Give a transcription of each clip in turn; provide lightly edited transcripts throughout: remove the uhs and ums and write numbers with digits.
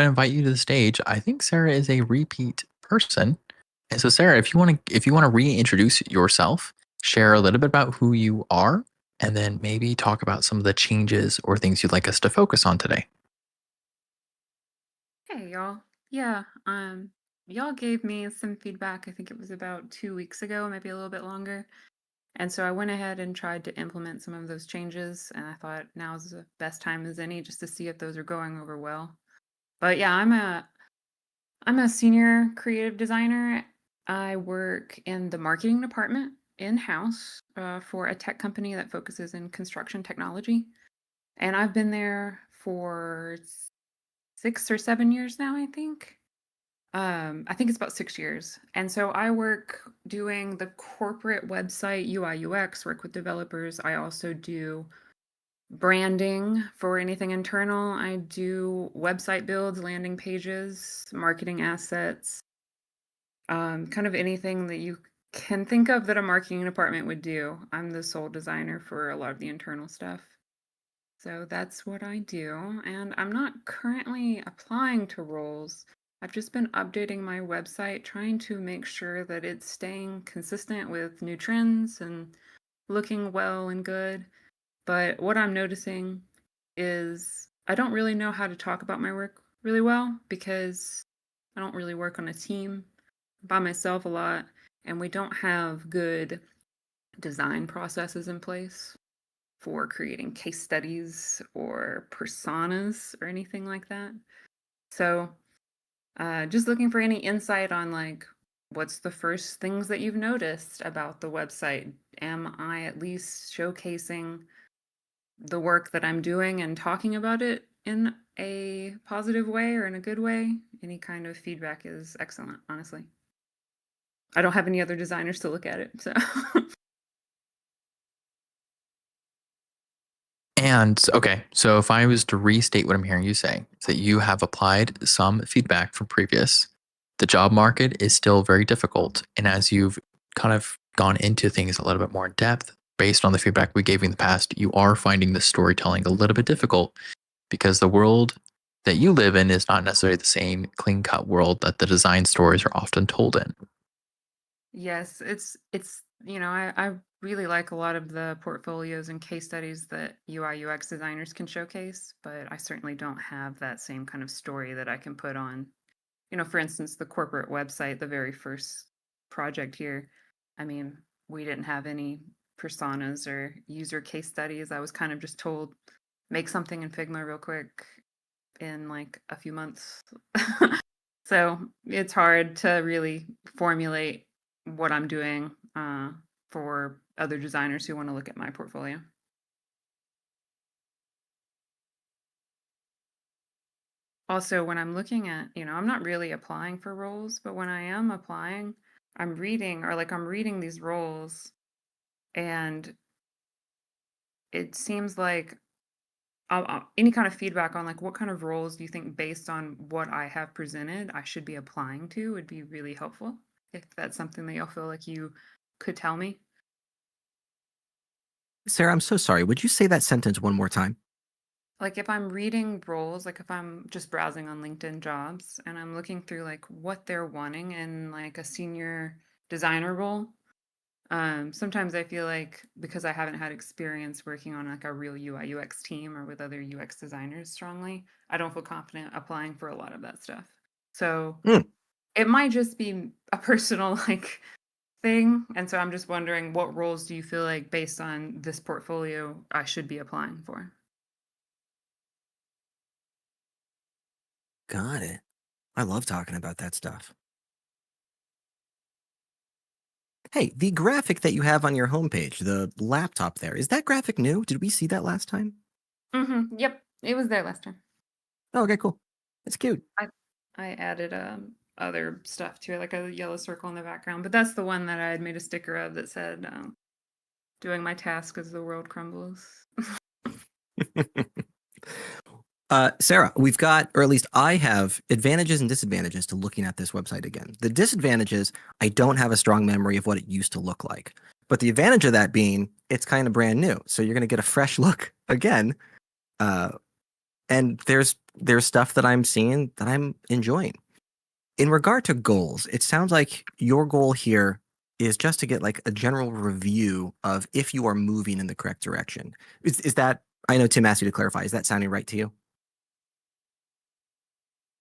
I invite you to the stage. I think Sarah is a repeat person. And so Sarah, if you want to reintroduce yourself, share a little bit about who you are, and then maybe talk about some of the changes or things you'd like us to focus on today. Hey y'all. Yeah, y'all gave me some feedback. I think it was about 2 weeks ago, maybe a little bit longer. And so I went ahead and tried to implement some of those changes, and I thought now's the best time as any just to see if those are going over well. But yeah, I'm a senior creative designer. I work in the marketing department in-house for a tech company that focuses in construction technology. And I've been there for 6 or 7 years now, I think. I think it's about 6 years. And so I work doing the corporate website UI UX, work with developers. I also do branding for anything internal. I do website builds, landing pages, marketing assets, kind of anything that you can think of that a marketing department would do. I'm the sole designer for a lot of the internal stuff. So that's what I do. And I'm not currently applying to roles. I've just been updating my website, trying to make sure that it's staying consistent with new trends and looking well and good. But what I'm noticing is I don't really know how to talk about my work really well because I don't really work on a team by myself a lot, and we don't have good design processes in place for creating case studies or personas or anything like that. So, just looking for any insight on like what's the first things that you've noticed about the website? Am I at least showcasing the work that I'm doing and talking about it in a positive way or in a good way? Any kind of feedback is excellent, honestly. I don't have any other designers to look at it, so. And okay, so if I was to restate what I'm hearing you say, is that you have applied some feedback from previous. The job market is still very difficult. And as you've kind of gone into things a little bit more in depth, based on the feedback we gave you in the past, you are finding the storytelling a little bit difficult because the world that you live in is not necessarily the same clean cut world that the design stories are often told in. Yes, I really like a lot of the portfolios and case studies that UI UX designers can showcase, but I certainly don't have that same kind of story that I can put on. For instance, the corporate website, the very first project here. I mean, we didn't have any personas or user case studies. I was kind of just told, make something in Figma real quick in like a few months. So it's hard to really formulate what I'm doing for other designers who want to look at my portfolio. Also, when I'm looking at, I'm not really applying for roles, but when I am applying, I'm reading these roles, and it seems like any kind of feedback on like what kind of roles do you think based on what I have presented I should be applying to would be really helpful if that's something that y'all feel like you could tell me. Sarah, I'm so sorry. Would you say that sentence one more time? Like if I'm reading roles, like if I'm just browsing on LinkedIn jobs and I'm looking through like what they're wanting in like a senior designer role, sometimes I feel like because I haven't had experience working on like a real UI UX team or with other UX designers strongly, I don't feel confident applying for a lot of that stuff. So Hmm. it might just be a personal like thing. And so I'm just wondering what roles do you feel like based on this portfolio I should be applying for? Got it. I love talking about that stuff. Hey, the graphic that you have on your homepage, the laptop there, is that graphic new? Did we see that last time? Yep. It was there last time. Oh, okay, cool. It's cute. I I added other stuff to it, like a yellow circle in the background, but that's the one that I had made a sticker of that said, "Doing my task as the world crumbles." Sarah, we've got, or at least I have, advantages and disadvantages to looking at this website again. The disadvantages, I don't have a strong memory of what it used to look like. But the advantage of that being, it's kind of brand new. So you're going to get a fresh look again. Uh, and there's stuff that I'm seeing that I'm enjoying. In regard to goals, it sounds like your goal here is just to get like a general review of if you are moving in the correct direction. Is that, I know Tim asked you to clarify, is that sounding right to you?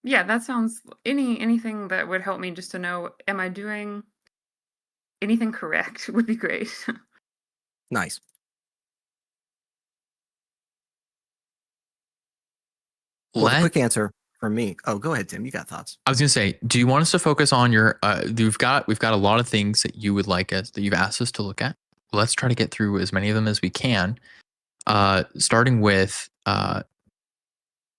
Yeah, that sounds anything that would help me just to know, am I doing anything correct would be great. Nice. Well, the quick answer from me. Oh, go ahead, Tim. You got thoughts. I was gonna say, do you want us to focus on your? We've got a lot of things that you would like us that you've asked us to look at. Let's try to get through as many of them as we can. Starting with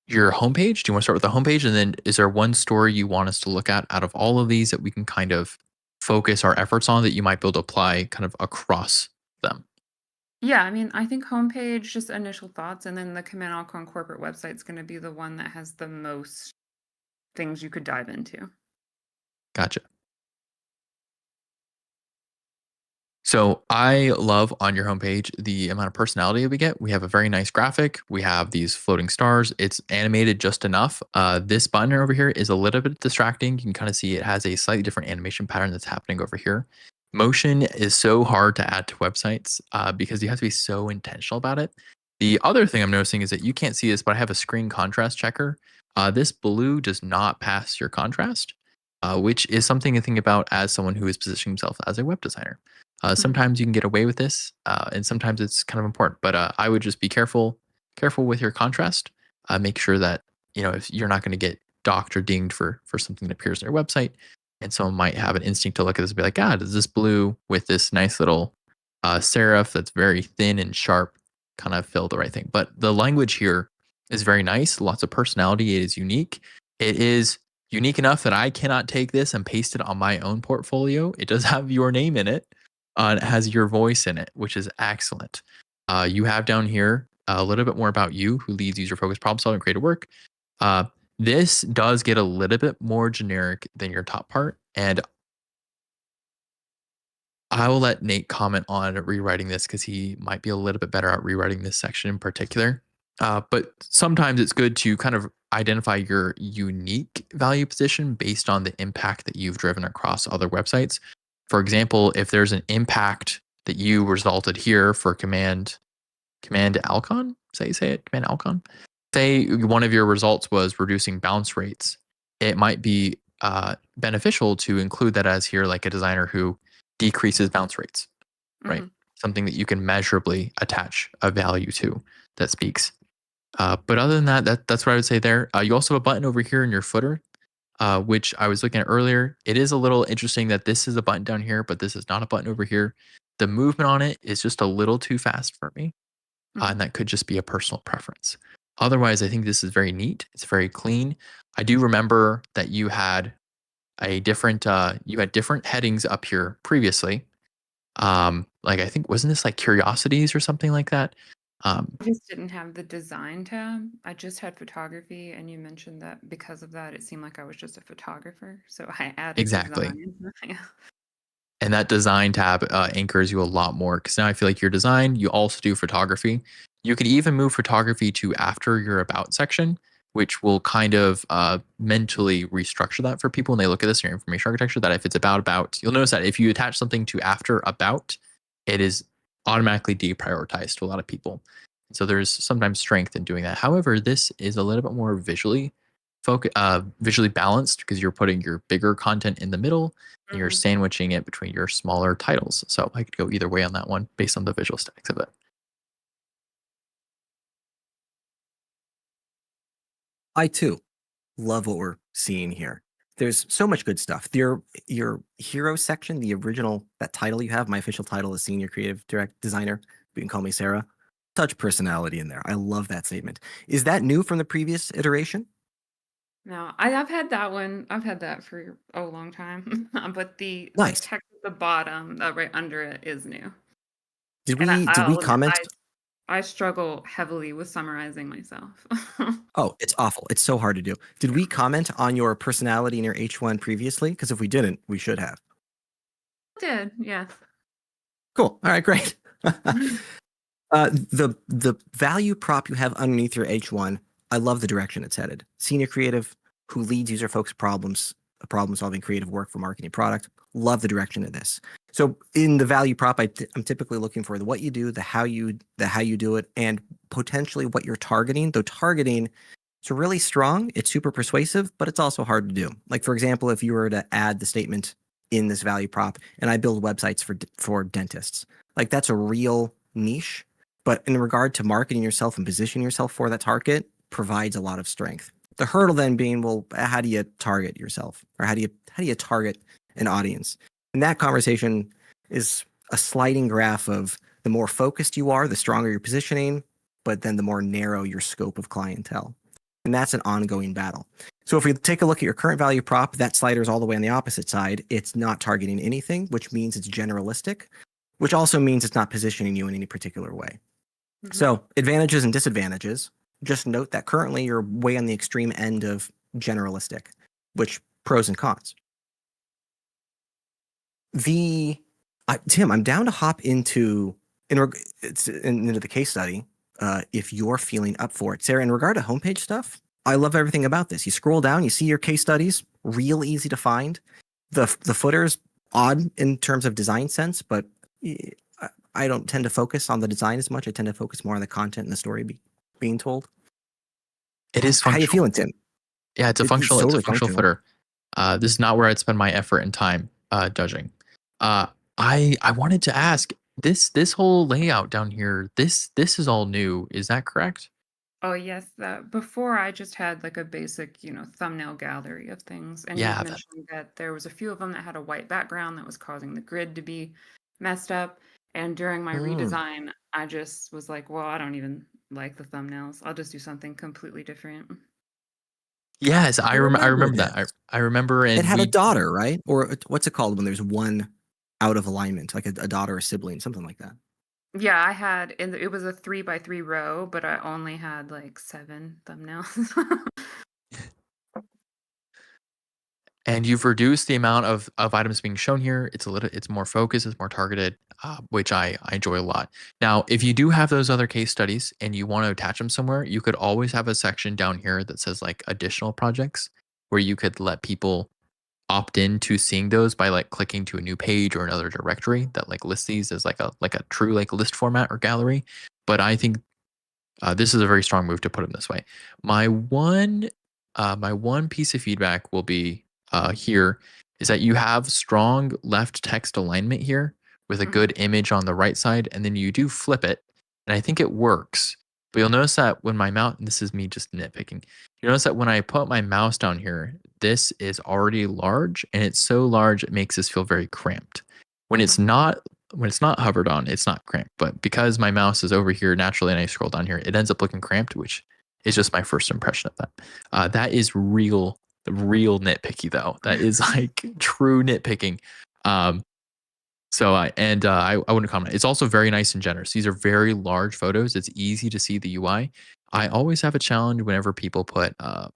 your homepage. Do you want to start with the homepage, and then is there one story you want us to look at out of all of these that we can kind of focus our efforts on that you might be able to apply kind of across them? Yeah, I mean, I think homepage, just initial thoughts, and then the Command Alcon corporate website is going to be the one that has the most things you could dive into. Gotcha. So I love on your homepage the amount of personality that we get. We have a very nice graphic. We have these floating stars. It's animated just enough. This button over here is a little bit distracting. You can kind of see it has a slightly different animation pattern that's happening over here. Motion is so hard to add to websites because you have to be so intentional about it. The other thing I'm noticing is that you can't see this, but I have a screen contrast checker. This blue does not pass your contrast, which is something to think about as someone who is positioning himself as a web designer. Sometimes you can get away with this, and sometimes it's kind of important. But I would just be careful with your contrast. Make sure that if you're not going to get docked or dinged for something that appears on your website, and someone might have an instinct to look at this and be like, does this blue with this nice little serif that's very thin and sharp kind of fill the right thing? But the language here is very nice, lots of personality. It is unique. It is unique enough that I cannot take this and paste it on my own portfolio. It does have your name in it. It has your voice in it, which is excellent. You have down here a little bit more about you, who leads user-focused problem solving and creative work. This does get a little bit more generic than your top part, and I will let Nate comment on rewriting this because he might be a little bit better at rewriting this section in particular. But sometimes it's good to kind of identify your unique value position based on the impact that you've driven across other websites. For example, if there's an impact that you resulted here for command Alcon, say it, command Alcon. Say one of your results was reducing bounce rates. It might be beneficial to include that as here, like a designer who decreases bounce rates, right? Something that you can measurably attach a value to that speaks. But other than that, that's what I would say there. You also have a button over here in your footer, which I was looking at earlier. It is a little interesting that this is a button down here, but this is not a button over here. The movement on it is just a little too fast for me. And that could just be a personal preference. Otherwise, I think this is very neat. It's very clean. I do remember that you had different headings up here previously. Like I think wasn't this like curiosities or something like that? I just didn't have the design tab. I just had photography, and you mentioned that because of that, it seemed like I was just a photographer. So I added Exactly. design. Yeah. And that design tab anchors you a lot more because now I feel like your design, you also do photography. You could even move photography to after your about section, which will kind of mentally restructure that for people when they look at this in your information architecture. That if it's about, you'll notice that if you attach something to after about, it is automatically deprioritized to a lot of people. So there's sometimes strength in doing that. However, this is a little bit more visually balanced because you're putting your bigger content in the middle and you're sandwiching it between your smaller titles. So I could go either way on that one based on the visual aesthetics of it. I too love what we're seeing here. There's so much good stuff. Your hero section, the original, that title you have, my official title is Senior Creative Designer. You can call me Sarah. Such personality in there. I love that statement. Is that new from the previous iteration? No, I've had that one. I've had that for a long time. But the Nice. text at the bottom, right under it, is new. Did And we I'll admit, comment? I struggle heavily with summarizing myself. Oh, it's awful. It's so hard to do. Did we comment on your personality in your H1 previously? Because if we didn't, we should have. Did, yes. Cool. All right, great. The value prop you have underneath your H1 I love the direction it's headed. Senior creative who leads user-focused problem-solving creative work for marketing product. Love the direction of this. So in the value prop, I'm typically looking for the what you do, the how you do it, and potentially what you're targeting. Though targeting, it's really strong. It's super persuasive, but it's also hard to do. Like for example, if you were to add the statement in this value prop, and I build websites for dentists, like that's a real niche. But in regard to marketing yourself and positioning yourself for that target, provides a lot of strength. The hurdle then being, well, how do you target yourself, or how do you target an audience? And that conversation is a sliding graph of the more focused you are, the stronger your positioning, but then the more narrow your scope of clientele. And that's an ongoing battle. So if we take a look at your current value prop, that slider is all the way on the opposite side. It's not targeting anything, which means it's generalistic, which also means it's not positioning you in any particular way. Mhm. So advantages and disadvantages. Just note that currently you're way on the extreme end of generalistic, which pros and cons. Tim, I'm down to hop into the case study if you're feeling up for it. Sarah, in regard to homepage stuff, I love everything about this. You scroll down, you see your case studies, real easy to find. The footer's odd in terms of design sense, but I don't tend to focus on the design as much. I tend to focus more on the content and the story being told. It is How functional. you feeling, Tim? Yeah, it's a functional footer. This is not where I'd spend my effort and time judging. I wanted to ask, this whole layout down here, this is all new. Is that correct? Oh yes, before I just had like a basic, thumbnail gallery of things, and you'd Yeah, mentioned that there was a few of them that had a white background that was causing the grid to be messed up. And during my redesign, I just was like, well, I don't even like the thumbnails. I'll just do something completely different. yes, I remember this. that. I remember, and It had a daughter, right? Or what's it called when there's one out of alignment, like a daughter or sibling, something like that. Yeah, I had, and it was a 3 by 3 row, but I only had like 7 thumbnails. and you've reduced the amount of items being shown here. It's more focused, it's more targeted, which I enjoy a lot. Now, if you do have those other case studies and you want to attach them somewhere, you could always have a section down here that says like additional projects, where you could let people opt in to seeing those by like clicking to a new page or another directory that like lists these as like a true like list format or gallery. But I think this is a very strong move to put them this way. My one piece of feedback will be here is that you have strong left text alignment here with a good image on the right side, and then you do flip it, and I think it works. But you'll notice that when my mouse, this is me just nitpicking, you notice that when I put my mouse down here, this is already large, and it's so large it makes this feel very cramped. When it's not hovered on, it's not cramped. But because my mouse is over here naturally and I scroll down here, it ends up looking cramped, which is just my first impression of that. That is real nitpicky though. That is like true nitpicking. So I wouldn't comment. It's also very nice and generous. These are very large photos. It's easy to see the UI. I always have a challenge whenever people put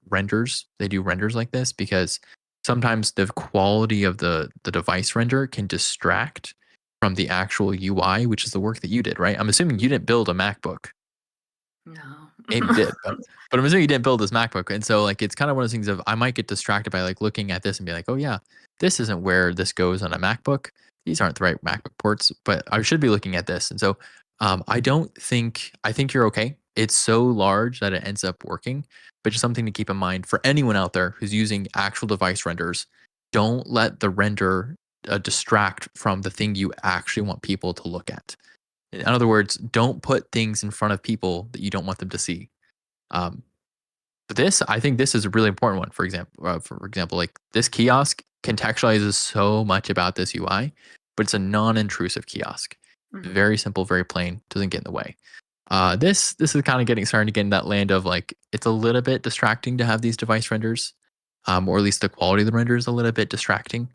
renders. They do renders like this because sometimes the quality of the device render can distract from the actual UI, which is the work that you did, right? I'm assuming you didn't build a MacBook. No. Maybe you did, but I'm assuming you didn't build this MacBook. And so like it's kind of one of those things of I might get distracted by like looking at this and be like, oh yeah, this isn't where this goes on a MacBook. These aren't the right MacBook ports, but I should be looking at this. And so I think you're okay. It's so large that it ends up working, but just something to keep in mind for anyone out there who's using actual device renders. Don't let the render distract from the thing you actually want people to look at. In other words, don't put things in front of people that you don't want them to see. But I think this is a really important one. For example, like this kiosk contextualizes so much about this UI, but it's a non-intrusive kiosk. Very simple, very plain, doesn't get in the way. This is kind of starting to get in that land of like it's a little bit distracting to have these device renders, or at least the quality of the render is a little bit distracting,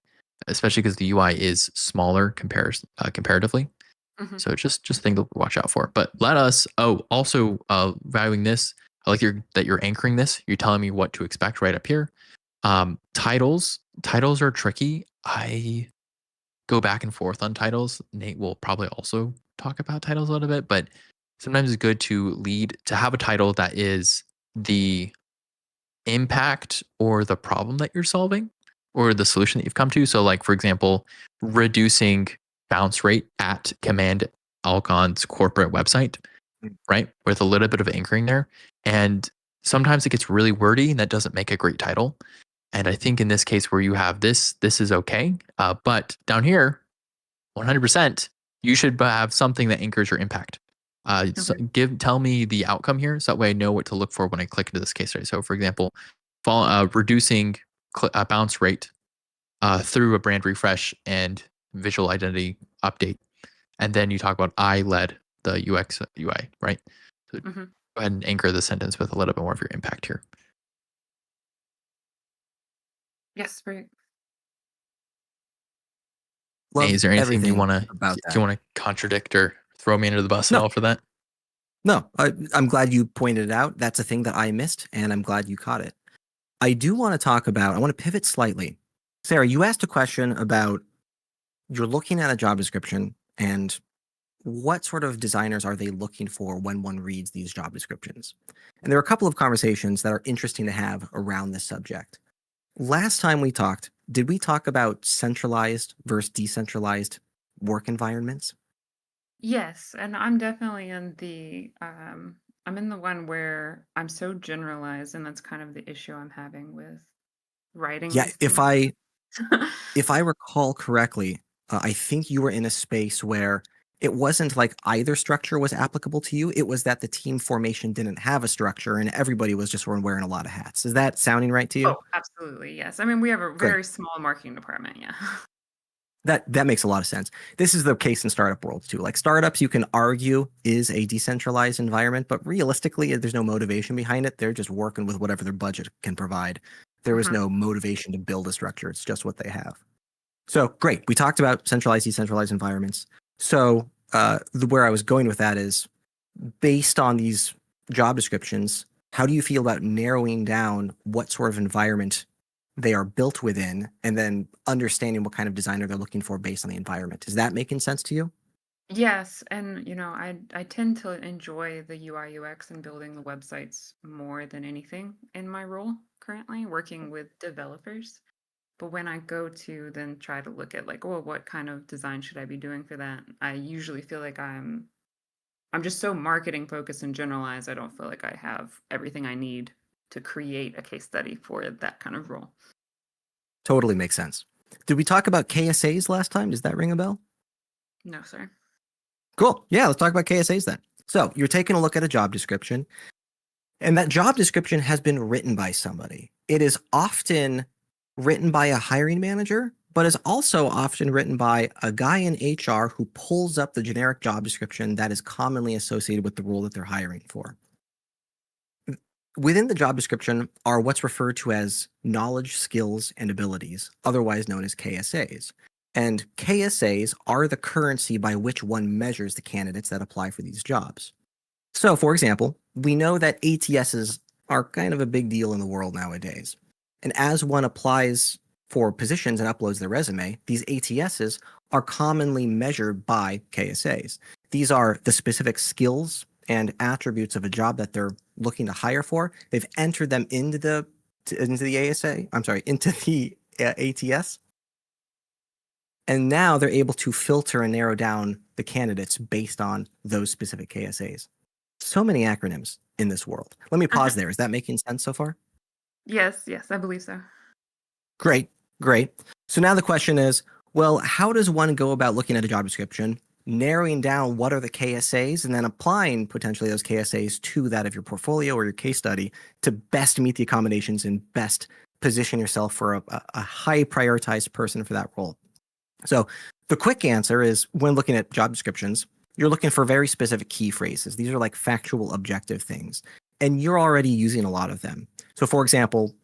especially because the UI is smaller comparatively. So just a thing to watch out for. But let us. Oh, also valuing this. I like that you're anchoring this. You're telling me what to expect right up here. Titles are tricky. I go back and forth on titles. Nate will probably also talk about titles a little bit, but sometimes it's good to have a title that is the impact or the problem that you're solving or the solution that you've come to. So, like, for example, reducing bounce rate at Command Alcon's corporate website, right? With a little bit of anchoring there. And sometimes it gets really wordy and that doesn't make a great title. And I think in this case where you have this is okay. But down here, 100%, you should have something that anchors your impact. So tell me the outcome here, so that way I know what to look for when I click into this case study. So, for example, reducing bounce rate through a brand refresh and visual identity update, and then you talk about I led the UX UI, right? So go ahead and anchor the sentence with a little bit more of your impact here. Yes, right. Hey, is there anything you want to contradict or throw me under the bus at all for that? No, I'm glad you pointed it out. That's a thing that I missed, and I'm glad you caught it. I do want to talk about, I want to pivot slightly. Sarah, you asked a question about you're looking at a job description and what sort of designers are they looking for when one reads these job descriptions? And there are a couple of conversations that are interesting to have around this subject. Last time we talked, did we talk about centralized versus decentralized work environments? Yes, and I'm definitely in the I'm in the one where I'm so generalized, and that's kind of the issue I'm having with writing Yeah, these if things. I recall correctly, I think you were in a space where it wasn't like either structure was applicable to you. It was that the team formation didn't have a structure and everybody was just wearing a lot of hats. Is that sounding right to you? Oh, absolutely, yes. I mean, we have a Great. very small marketing department, yeah. That makes a lot of sense. This is the case in startup world too. Like startups, you can argue is a decentralized environment, but realistically, there's no motivation behind it. They're just working with whatever their budget can provide. There was no motivation to build a structure. It's just what they have. So great. We talked about centralized, decentralized environments. So where I was going with that is based on these job descriptions, how do you feel about narrowing down what sort of environment they are built within and then understanding what kind of designer they're looking for based on the environment? Is that making sense to you? Yes, and I tend to enjoy the UI UX and building the websites more than anything in my role currently, working with developers. But when I go to then try to look at like, well, what kind of design should I be doing for that? I usually feel like I'm just so marketing focused and generalized. I don't feel like I have everything I need to create a case study for that kind of role. Totally makes sense. Did we talk about KSAs last time? Does that ring a bell? No, sir. Cool. Yeah, let's talk about KSAs then. So you're taking a look at a job description, and that job description has been written by somebody. It is often written by a hiring manager, but is also often written by a guy in HR who pulls up the generic job description that is commonly associated with the role that they're hiring for. Within the job description are what's referred to as knowledge, skills, and abilities, otherwise known as KSAs. And KSAs are the currency by which one measures the candidates that apply for these jobs. So, for example, we know that ATSs are kind of a big deal in the world nowadays. And as one applies for positions and uploads their resume, these ATSs are commonly measured by KSAs. These are the specific skills and attributes of a job that they're looking to hire for. They've entered them into the ATS. And now they're able to filter and narrow down the candidates based on those specific KSAs. So many acronyms in this world. Let me pause there. Is that making sense so far? Yes, I believe so. Great. So now the question is, well, how does one go about looking at a job description, narrowing down what are the KSAs, and then applying potentially those KSAs to that of your portfolio or your case study to best meet the accommodations and best position yourself for a high prioritized person for that role? So the quick answer is when looking at job descriptions, you're looking for very specific key phrases. These are like factual, objective things, and you're already using a lot of them. So for example,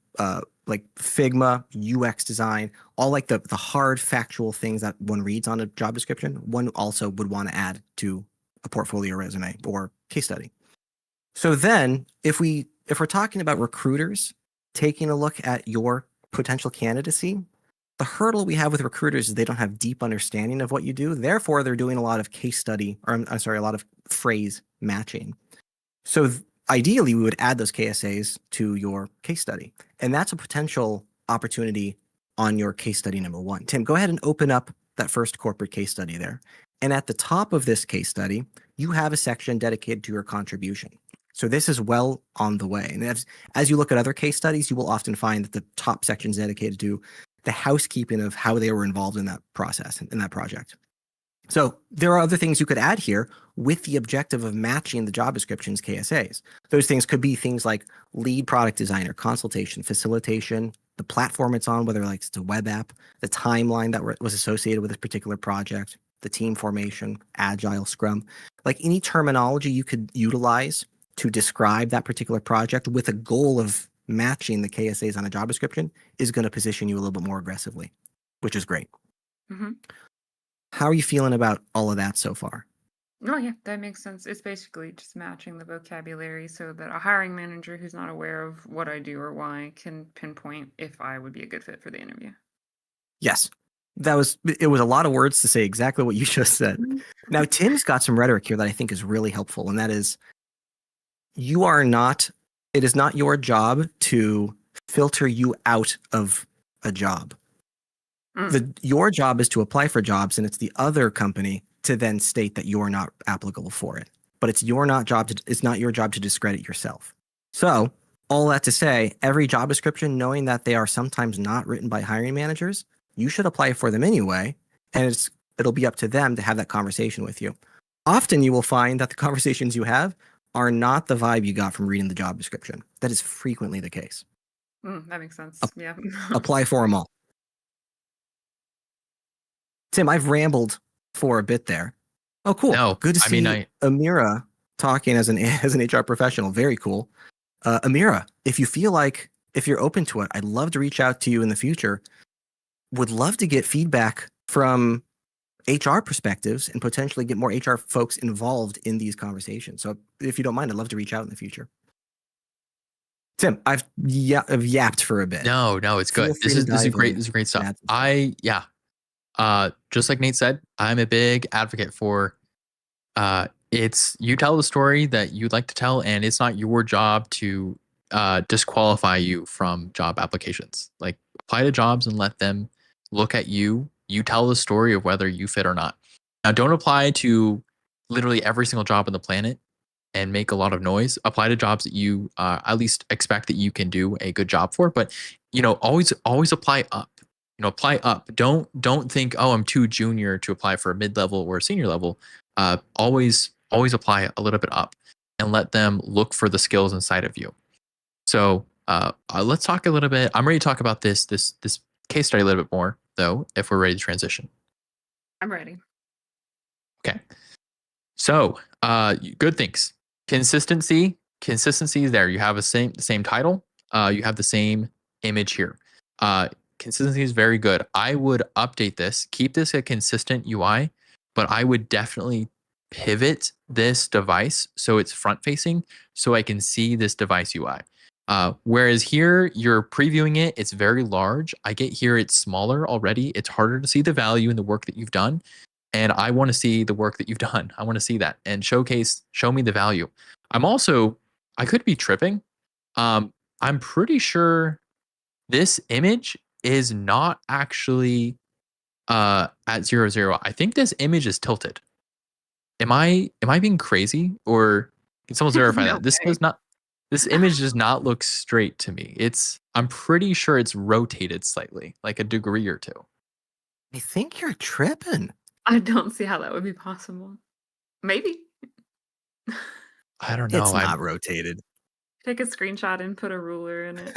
like Figma, UX design, all like the hard factual things that one reads on a job description, one also would want to add to a portfolio resume or case study. So then if we're talking about recruiters taking a look at your potential candidacy, the hurdle we have with recruiters is they don't have deep understanding of what you do. Therefore, they're doing a lot of case study, or a lot of phrase matching. So ideally, we would add those KSAs to your case study. And that's a potential opportunity on your case study number 1. Tim, go ahead and open up that first corporate case study there. And at the top of this case study, you have a section dedicated to your contribution. So this is well on the way. And as you look at other case studies, you will often find that the top section is dedicated to the housekeeping of how they were involved in that process, in that project. So there are other things you could add here with the objective of matching the job description's KSAs. Those things could be things like lead product designer, consultation, facilitation, the platform it's on, whether like it's a web app, the timeline that was associated with this particular project, the team formation, agile, scrum, like any terminology you could utilize to describe that particular project with a goal of matching the KSAs on a job description is going to position you a little bit more aggressively, which is great. Mm-hmm. How are you feeling about all of that so far? Oh, yeah, that makes sense. It's basically just matching the vocabulary so that a hiring manager who's not aware of what I do or why can pinpoint if I would be a good fit for the interview. Yes, it was a lot of words to say exactly what you just said. Now, Tim's got some rhetoric here that I think is really helpful, and that is it is not your job to filter you out of a job. Your job is to apply for jobs, and it's the other company to then state that you're not applicable for it. But it's not your job to discredit yourself. So all that to say, every job description, knowing that they are sometimes not written by hiring managers, you should apply for them anyway, and it'll be up to them to have that conversation with you. Often you will find that the conversations you have are not the vibe you got from reading the job description. That is frequently the case. That makes sense. Yeah. Apply for them all. Tim, I've rambled for a bit there. Oh, cool. No, good to see Amira talking as an HR professional. Very cool. Amira, if you're open to it, I'd love to reach out to you in the future. Would love to get feedback from HR perspectives and potentially get more HR folks involved in these conversations. So if you don't mind, I'd love to reach out in the future. Tim, I've yapped for a bit. No, it's good. This is great stuff. Just like Nate said, I'm a big advocate for it's you tell the story that you'd like to tell, and it's not your job to disqualify you from job applications. Like, apply to jobs and let them look at you. You tell the story of whether you fit or not. Now, don't apply to literally every single job on the planet and make a lot of noise. Apply to jobs that you at least expect that you can do a good job for. But always apply up. Apply up. Don't think, oh, I'm too junior to apply for a mid-level or a senior level. Always apply a little bit up and let them look for the skills inside of you. So let's talk a little bit. I'm ready to talk about this case study a little bit more, though, if we're ready to transition. I'm ready. Okay. So good things. Consistency is there. You have the same title. You have the same image here. Consistency is very good. I would update this, keep this a consistent UI, but I would definitely pivot this device so it's front facing so I can see this device UI. Whereas here you're previewing it, it's very large. I get here it's smaller already. It's harder to see the value in the work that you've done. And I want to see the work that you've done. I want to see that and show me the value. I could be tripping. I'm pretty sure this image is not actually at 0, 0. I think this image is tilted. Am I being crazy, or can someone verify that? This image does not look straight to me. I'm pretty sure it's rotated slightly, like a degree or two. I think you're tripping. I don't see how that would be possible. Maybe. I don't know. It's not rotated. Take a screenshot and put a ruler in it.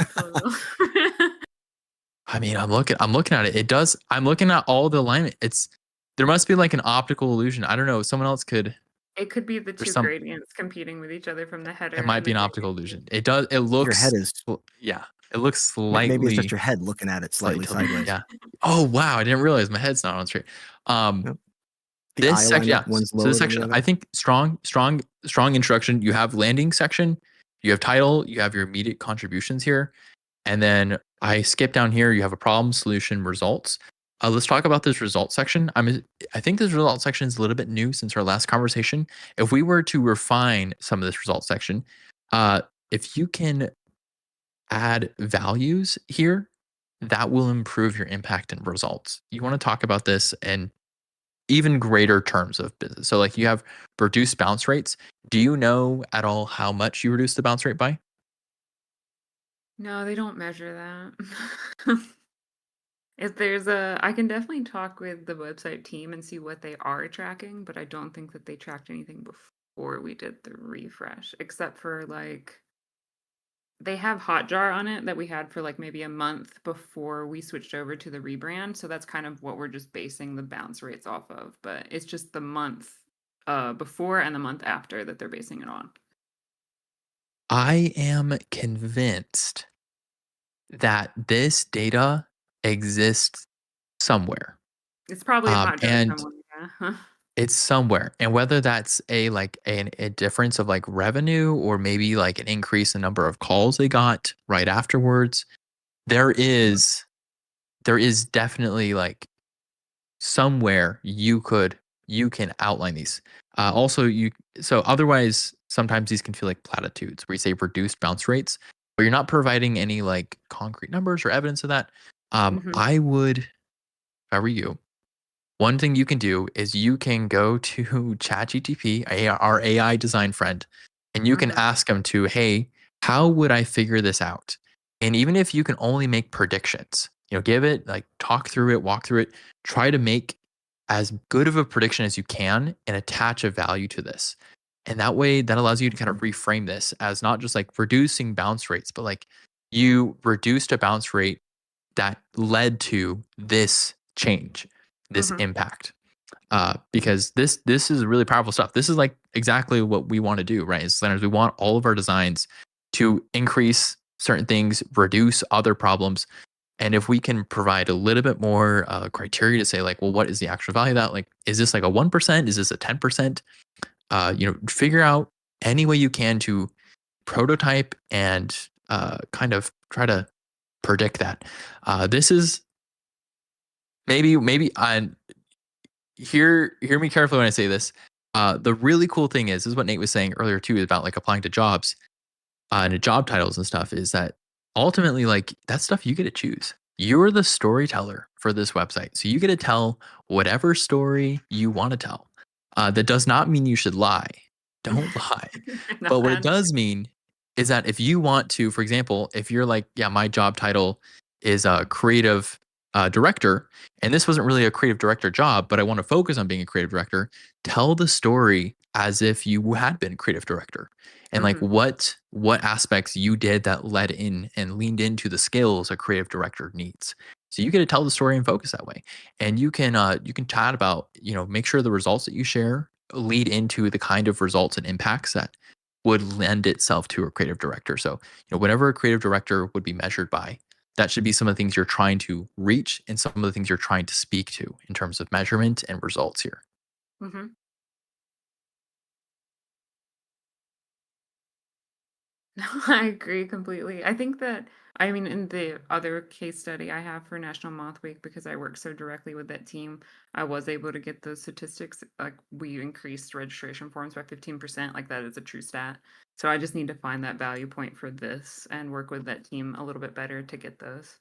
I mean, I'm looking at it. It does. I'm looking at all the alignment. There must be like an optical illusion. I don't know. Someone else could. It could be the two gradients competing with each other from the header. It might be an optical illusion. It does. It looks. Your head is. Yeah. It looks slightly. Maybe it's just your head looking at it slightly sideways. Yeah. Oh wow! I didn't realize my head's not on straight. This section, yeah. So this section, I think strong introduction. You have landing section. You have title. You have your immediate contributions here, and then I skip down here. You have a problem, solution, results. Let's talk about this result section. I think this result section is a little bit new since our last conversation. If we were to refine some of this result section, If you can add values here, that will improve your impact and results. You want to talk about this in even greater terms of business. So, like, you have reduced bounce rates. Do you know at all how much you reduce the bounce rate by? No, they don't measure that. If there's a I can definitely talk with the website team and see what they are tracking, but I don't think that they tracked anything before we did the refresh, except for like they have Hotjar on it that we had for like maybe a month before we switched over to the rebrand. So that's kind of what we're just basing the bounce rates off of. But it's just the month before and the month after that they're basing it on. I am convinced that this data exists somewhere. It's probably in Hotjar And somewhere. Yeah. it's somewhere. And whether that's a difference of like revenue or maybe like an increase in number of calls they got right afterwards, there is there is definitely like somewhere you can outline these. Also, you so otherwise sometimes these can feel like platitudes where you say reduced bounce rates, but you're not providing any like concrete numbers or evidence of that. Hmm. I would, if I were you, one thing you can do is you can go to ChatGTP, our AI design friend, and you can Hmm. ask them to, hey, how would I figure this out? And even if you can only make predictions, give it like talk through it, walk through it, try to make as good of a prediction as you can and attach a value to this. And that way, that allows you to kind of reframe this as not just like reducing bounce rates, but like you reduced a bounce rate that led to this change, this Hmm. impact. Because this is really powerful stuff. This is like exactly what we want to do, right? As designers, we want all of our designs to increase certain things, reduce other problems. And if we can provide a little bit more criteria to say, like, well, what is the actual value of that? Like, is this like a 1%? Is this a 10%? Figure out any way you can to prototype and kind of try to predict that. This is maybe I hear me carefully when I say this. The really cool thing is what Nate was saying earlier too about like applying to jobs and job titles and stuff is that ultimately like that stuff you get to choose. You're the storyteller for this website, so you get to tell whatever story you want to tell. That does not mean you should lie. Don't lie. No, But what I it does understand. mean is that if you want to, for example, if you're like, yeah, my job title is a creative director, and this wasn't really a creative director job, but I want to focus on being a creative director, tell the story as if you had been a creative director and like Hmm. what aspects you did that led in and leaned into the skills a creative director needs. So you get to tell the story and focus that way. And you can chat about, make sure the results that you share lead into the kind of results and impacts that would lend itself to a creative director. So, whatever a creative director would be measured by, that should be some of the things you're trying to reach and some of the things you're trying to speak to in terms of measurement and results here. Hmm. No, I agree completely. I think that, I mean, in the other case study I have for National Moth Week, because I work so directly with that team, I was able to get those statistics. Like, we increased registration forms by 15%. Like, that is a true stat. So I just need to find that value point for this and work with that team a little bit better to get those.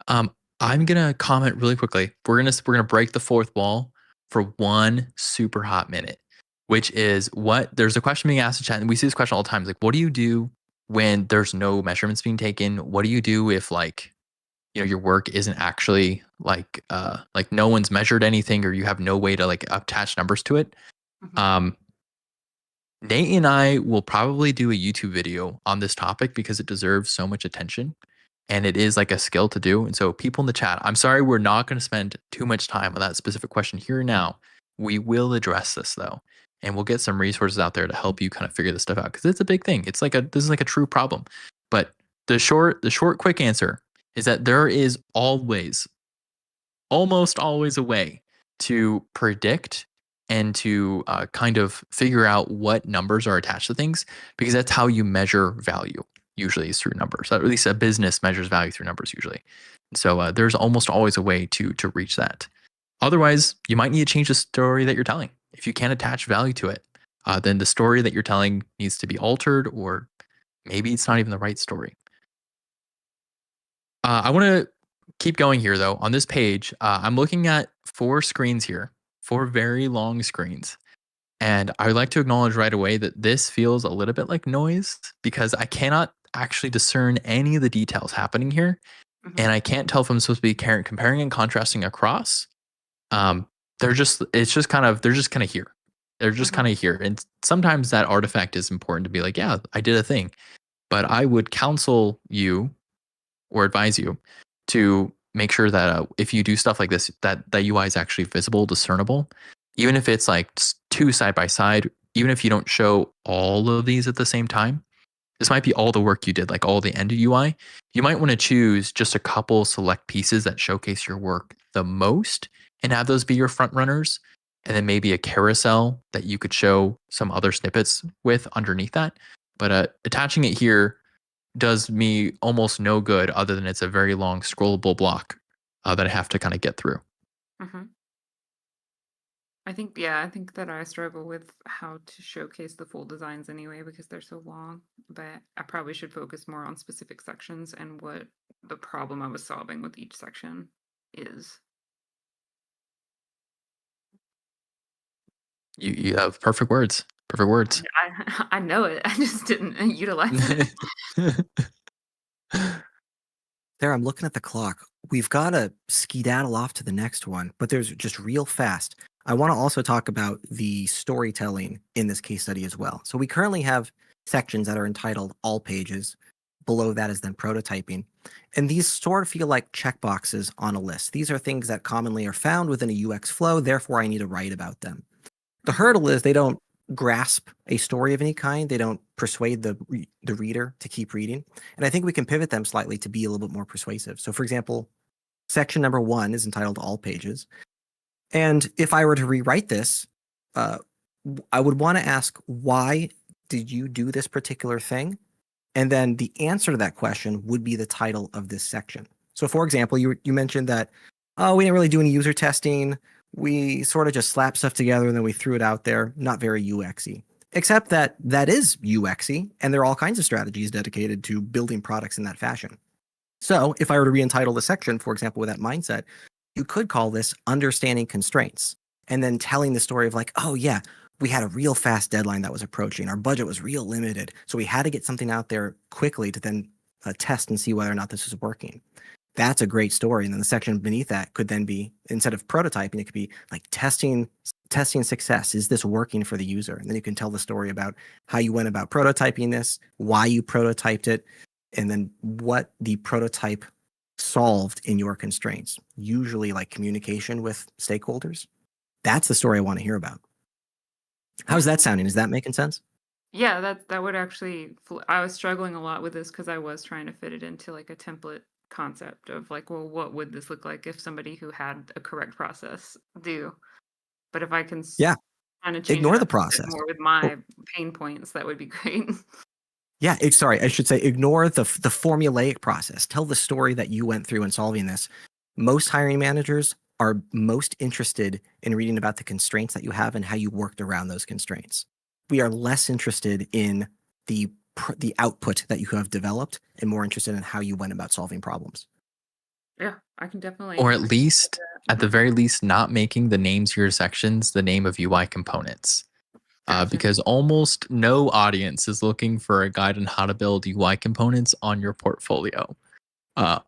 Um, I'm gonna comment really quickly. We're gonna break the fourth wall for one super hot minute, which is what there's a question being asked in chat, and we see this question all the time. Like, what do you do when there's no measurements being taken? What do you do if like your work isn't actually like no one's measured anything or you have no way to like attach numbers to it? Hmm. Um, Nate and I will probably do a YouTube video on this topic because it deserves so much attention and it is like a skill to do. And so, people in the chat, I'm sorry, we're not going to spend too much time on that specific question here and now. We will address this though, and we'll get some resources out there to help you kind of figure this stuff out because it's a big thing. This is like a true problem. But the short, quick answer is that there is always almost always a way to predict and to kind of figure out what numbers are attached to things because that's how you measure value usually is through numbers, or at least a business measures value through numbers usually. So there's almost always a way to reach that. Otherwise you might need to change the story that you're telling. If if you can't attach value to it, then the story that you're telling needs to be altered, or maybe it's not even the right story. I want to keep going here though. On this page, I'm looking at 4 screens here, 4 very long screens. And I would like to acknowledge right away that this feels a little bit like noise because I cannot actually discern any of the details happening here. Mhm. And I can't tell if I'm supposed to be comparing and contrasting across. They're just, they're just kind of here. They're just Mhm. kind of here. And sometimes that artifact is important to be like, yeah, I did a thing. But I would counsel you or advise you to make sure that if you do stuff like this, that the UI is actually visible, discernible, even if it's like 2 side by side, even if you don't show all of these at the same time. This might be all the work you did, like all the end UI. You might want to choose just a couple select pieces that showcase your work the most and have those be your front runners. And then maybe a carousel that you could show some other snippets with underneath that. But attaching it here does me almost no good other than it's a very long scrollable block that I have to kind of get through. Mhm. I think that I struggle with how to showcase the full designs anyway because they're so long. But I probably should focus more on specific sections and what the problem I was solving with each section is. You have perfect words. Perfect words. I know it. I just didn't utilize it. There, I'm looking at the clock. We've got to skedaddle off to the next one, but there's just real fast. I want to also talk about the storytelling in this case study as well. So we currently have sections that are entitled all pages. Below that is then prototyping. And these sort of feel like checkboxes on a list. These are things that commonly are found within a UX flow, therefore I need to write about them. The Mhm. hurdle is they don't grasp a story of any kind. They don't persuade the reader to keep reading. And I think we can pivot them slightly to be a little bit more persuasive. So, for example, section number 1 is entitled All Pages. And if I were to rewrite this, uh, I would want to ask, why did you do this particular thing? And then the answer to that question would be the title of this section. So, for example, you mentioned that, oh, we didn't really do any user testing. We sort of just slapped stuff together and then we threw it out there. Not very UXy. Except that that is UXy, and there are all kinds of strategies dedicated to building products in that fashion. So, if I were to re-entitle the section, for example, with that mindset, you could call this Understanding Constraints, and then telling the story of like, oh yeah, we had a real fast deadline that was approaching. Our budget was real limited, so we had to get something out there quickly to then test and see whether or not this was working. That's a great story. And then the section beneath that could then be, instead of prototyping, it could be like testing success. Is this working for the user? And then you can tell the story about how you went about prototyping this, why you prototyped it, and then what the prototype solved in your constraints, usually like communication with stakeholders. That's the story I want to hear about. How's Yeah. that sounding? Is that making sense? Yeah, that would actually I was struggling a lot with this because I was trying to fit it into like a template concept of like, well, what would this look like if somebody who had a correct process do? But if I can Yeah. kind of change it Ignore the up a bit process. more with Oh, my pain points, that would be great. yeah, sorry, I should say ignore the formulaic process. Tell the story that you went through in solving this. Most hiring managers are most interested in reading about the constraints that you have and how you worked around those constraints. We are less interested in the output that you have developed and more interested in how you went about solving problems. Yeah, I can definitely Or at least, at the Mhm. very least, not making the names of your sections the name of UI components. Gotcha. Because almost no audience is looking for a guide on how to build UI components on your portfolio. Uh,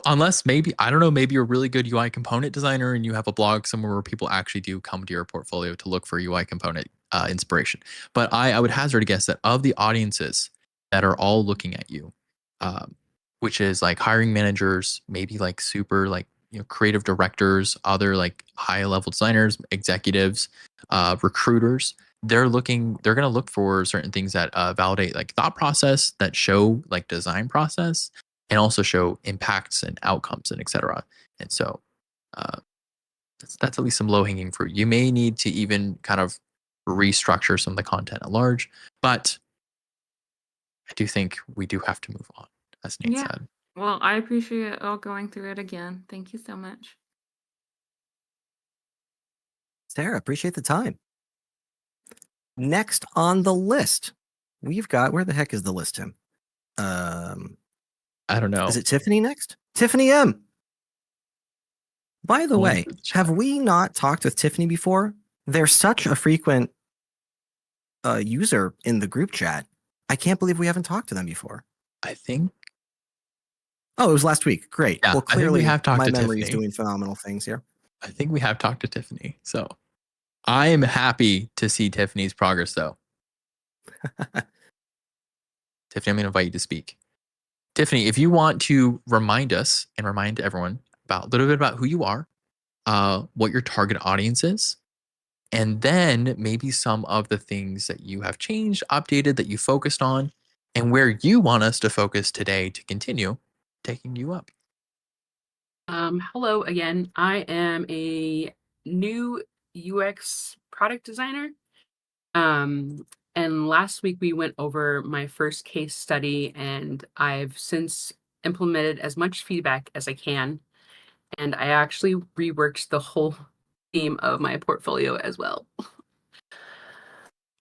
unless maybe, I don't know, maybe you're a really good UI component designer and you have a blog somewhere where people actually do come to your portfolio to look for UI component inspiration. But I would hazard a guess that of the audiences that are all looking at you, um, which is like hiring managers, maybe like super like, creative directors, other like high level designers, executives, recruiters, they're going to look for certain things that validate like thought process, that show like design process, and also show impacts and outcomes and etc. And so uh, that's at least some low hanging fruit. You may need to even kind of restructure some of the content at large, but I do think we do have to move on, as Nate Yeah. said. Well, I appreciate all going through it again. Thank you so much. Sarah, appreciate the time. Next on the list, we've got, where the heck is the list, Tim? I don't know. Is it Tiffany next? Tiffany M. By the Going way, through the chat. have we not talked with Tiffany before? They're such a frequent user in the group chat. I can't believe we haven't talked to them before. I think. Oh, it was last week. Great. Yeah, Well, I think we clearly have talked my to memory is Tiffany. doing phenomenal things here. I think we have talked to Tiffany. So I am happy to see Tiffany's progress, though. Tiffany, I'm going to invite you to speak. Tiffany, if you want to remind us and remind everyone about a little bit about who you are, what your target audience is, and then maybe some of the things that you have changed, updated, that you focused on, and where you want us to focus today to continue taking you up. Hello again. I am a new UX product designer. And last week we went over my first case study, and I've since implemented as much feedback as I can. And I actually reworked the whole theme of my portfolio as well.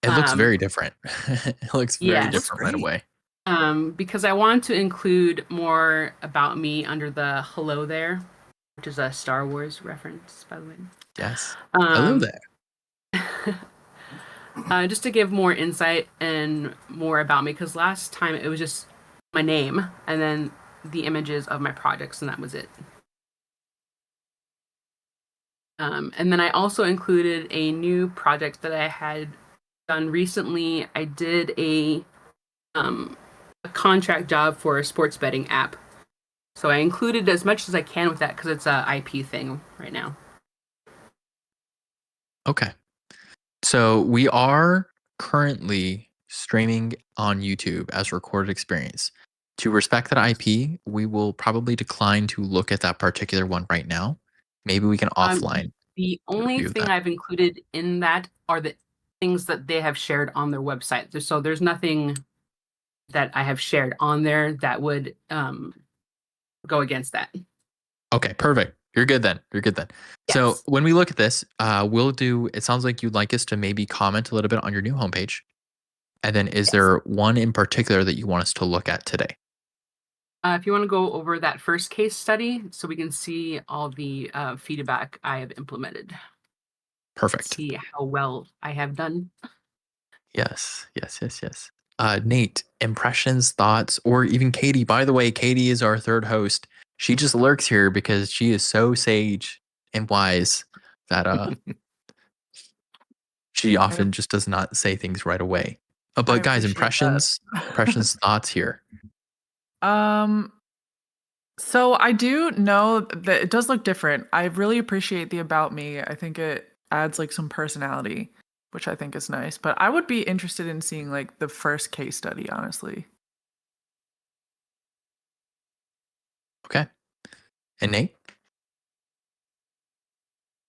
It looks very different. It looks very yes. different right away. Because I want to include more about me under the hello there, which is a Star Wars reference, by the way. Yes. Hello there. Just to give more insight and more about me, because last time it was just my name and then the images of my projects, and that was it. And then I also included a new project that I had done recently. I did a contract job for a sports betting app. So I included as much as I can with that because it's a IP thing right now. Okay. So we are currently streaming on YouTube as recorded experience. To respect that IP, we will probably decline to look at that particular one right now. Maybe we can offline. The only review thing that. I've included in that are the things that they have shared on their website. So there's nothing that I have shared on there that would go against that. Okay, perfect. You're good then. Yes. So when we look at this, we'll do, it sounds like you'd like us to maybe comment a little bit on your new homepage. And then is there one in particular that you want us to look at today? If you want to go over that first case study so we can see all the feedback I have implemented. Perfect. See how well I have done. Yes. Nate, impressions, thoughts, or even Katie. By the way, Katie is our third host. She just lurks here because she is so sage and wise that she often just does not say things right away. But guys, impressions, thoughts here. So I do know that it does look different. I really appreciate the about me. I think it adds like some personality, which I think is nice. But I would be interested in seeing like the first case study, honestly. Okay. And Nate?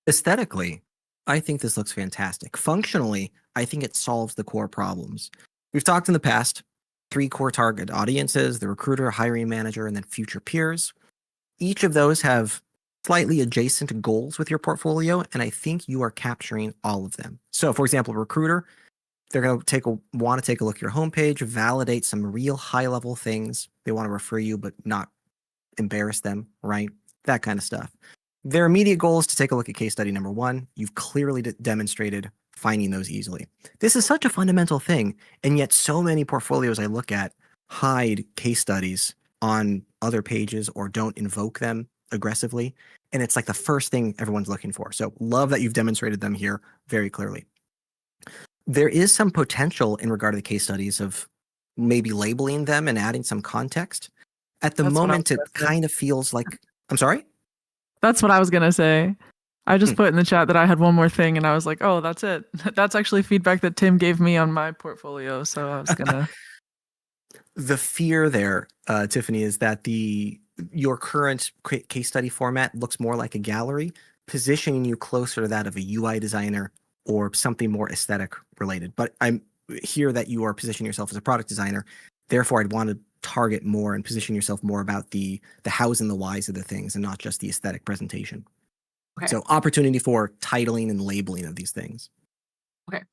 Aesthetically, I think this looks fantastic. Functionally, I think it solves the core problems. We've talked in the past, 3 core target audiences, the recruiter, hiring manager, and then future peers. Each of those have slightly adjacent goals with your portfolio, and I think you are capturing all of them. So, for example, recruiter, they're going to want to take a look at your homepage, validate some real high-level things. They want to refer you, but not embarrass them, right? That kind of stuff. Their immediate goal is to take a look at case study number 1. You've clearly demonstrated finding those easily. This is such a fundamental thing, and yet so many portfolios I look at hide case studies on other pages or don't invoke them aggressively, and it's like the first thing everyone's looking for. So love that you've demonstrated them here very clearly. There is some potential in regard to the case studies of maybe labeling them and adding some context. At the moment, it kind of feels like, I'm sorry? That's what I was going to say. I just put in the chat that I had one more thing and I was like, oh, that's it. That's actually feedback that Tim gave me on my portfolio. So I was going to. The fear there, Tiffany, is that your current case study format looks more like a gallery, positioning you closer to that of a UI designer or something more aesthetic related. But I'm here that you are positioning yourself as a product designer. Therefore, I'd want to target more and position yourself more about the hows and the whys of the things and not just the aesthetic presentation. Okay. So opportunity for titling and labeling of these things. Okay.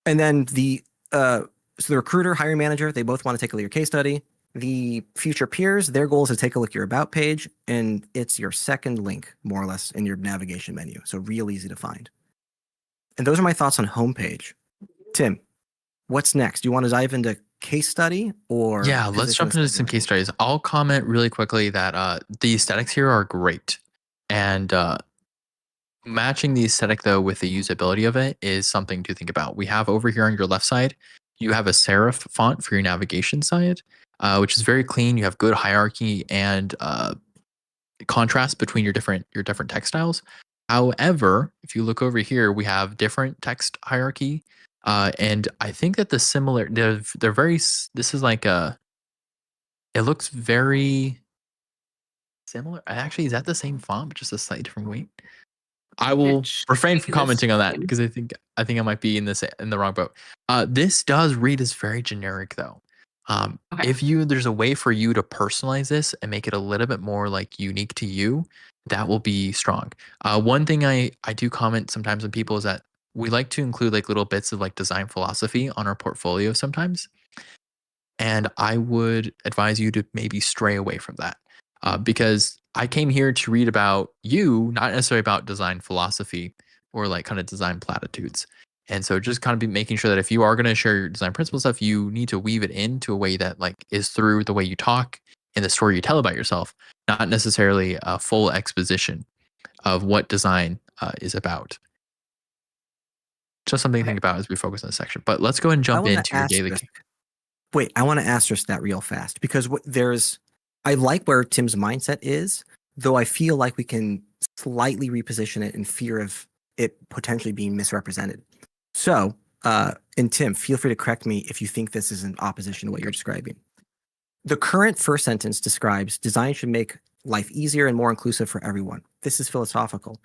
And then so the recruiter, hiring manager, they both want to take a look at your case study. The future peers, their goal is to take a look at your about page, and it's your second link, more or less, in your navigation menu. So real easy to find. And those are my thoughts on homepage. Tim, what's next? Do you want to dive into case study or Yeah, let's jump into some case studies. I'll comment really quickly that the aesthetics here are great. And matching the aesthetic, though, with the usability of it is something to think about. We have over here on your left side, you have a serif font for your navigation side, which is very clean. You have good hierarchy and contrast between your different textiles. However, if you look over here, we have different text hierarchy, and I think that they're very. This is like it looks very similar. Actually, is that the same font, but just a slightly different weight? I will refrain from commenting on that because I think I might be in the wrong boat. This does read as very generic though. Okay. If there's a way for you to personalize this and make it a little bit more like unique to you, that will be strong. One thing I do comment sometimes on people is that we like to include like little bits of like design philosophy on our portfolio sometimes. And I would advise you to maybe stray away from that because I came here to read about you, not necessarily about design philosophy or like kind of design platitudes. And so just kind of be making sure that if you are going to share your design principle stuff, you need to weave it into a way that like is through the way you talk and the story you tell about yourself, not necessarily a full exposition of what design is about. Just something to think about as we focus on this section. But let's go ahead and jump into your Gailey. Wait, I want to asterisk that real fast because I like where Tim's mindset is, though I feel like we can slightly reposition it in fear of it potentially being misrepresented. So, and Tim, feel free to correct me if you think this is in opposition to what you're describing. The current first sentence describes design should make life easier and more inclusive for everyone. This is philosophical.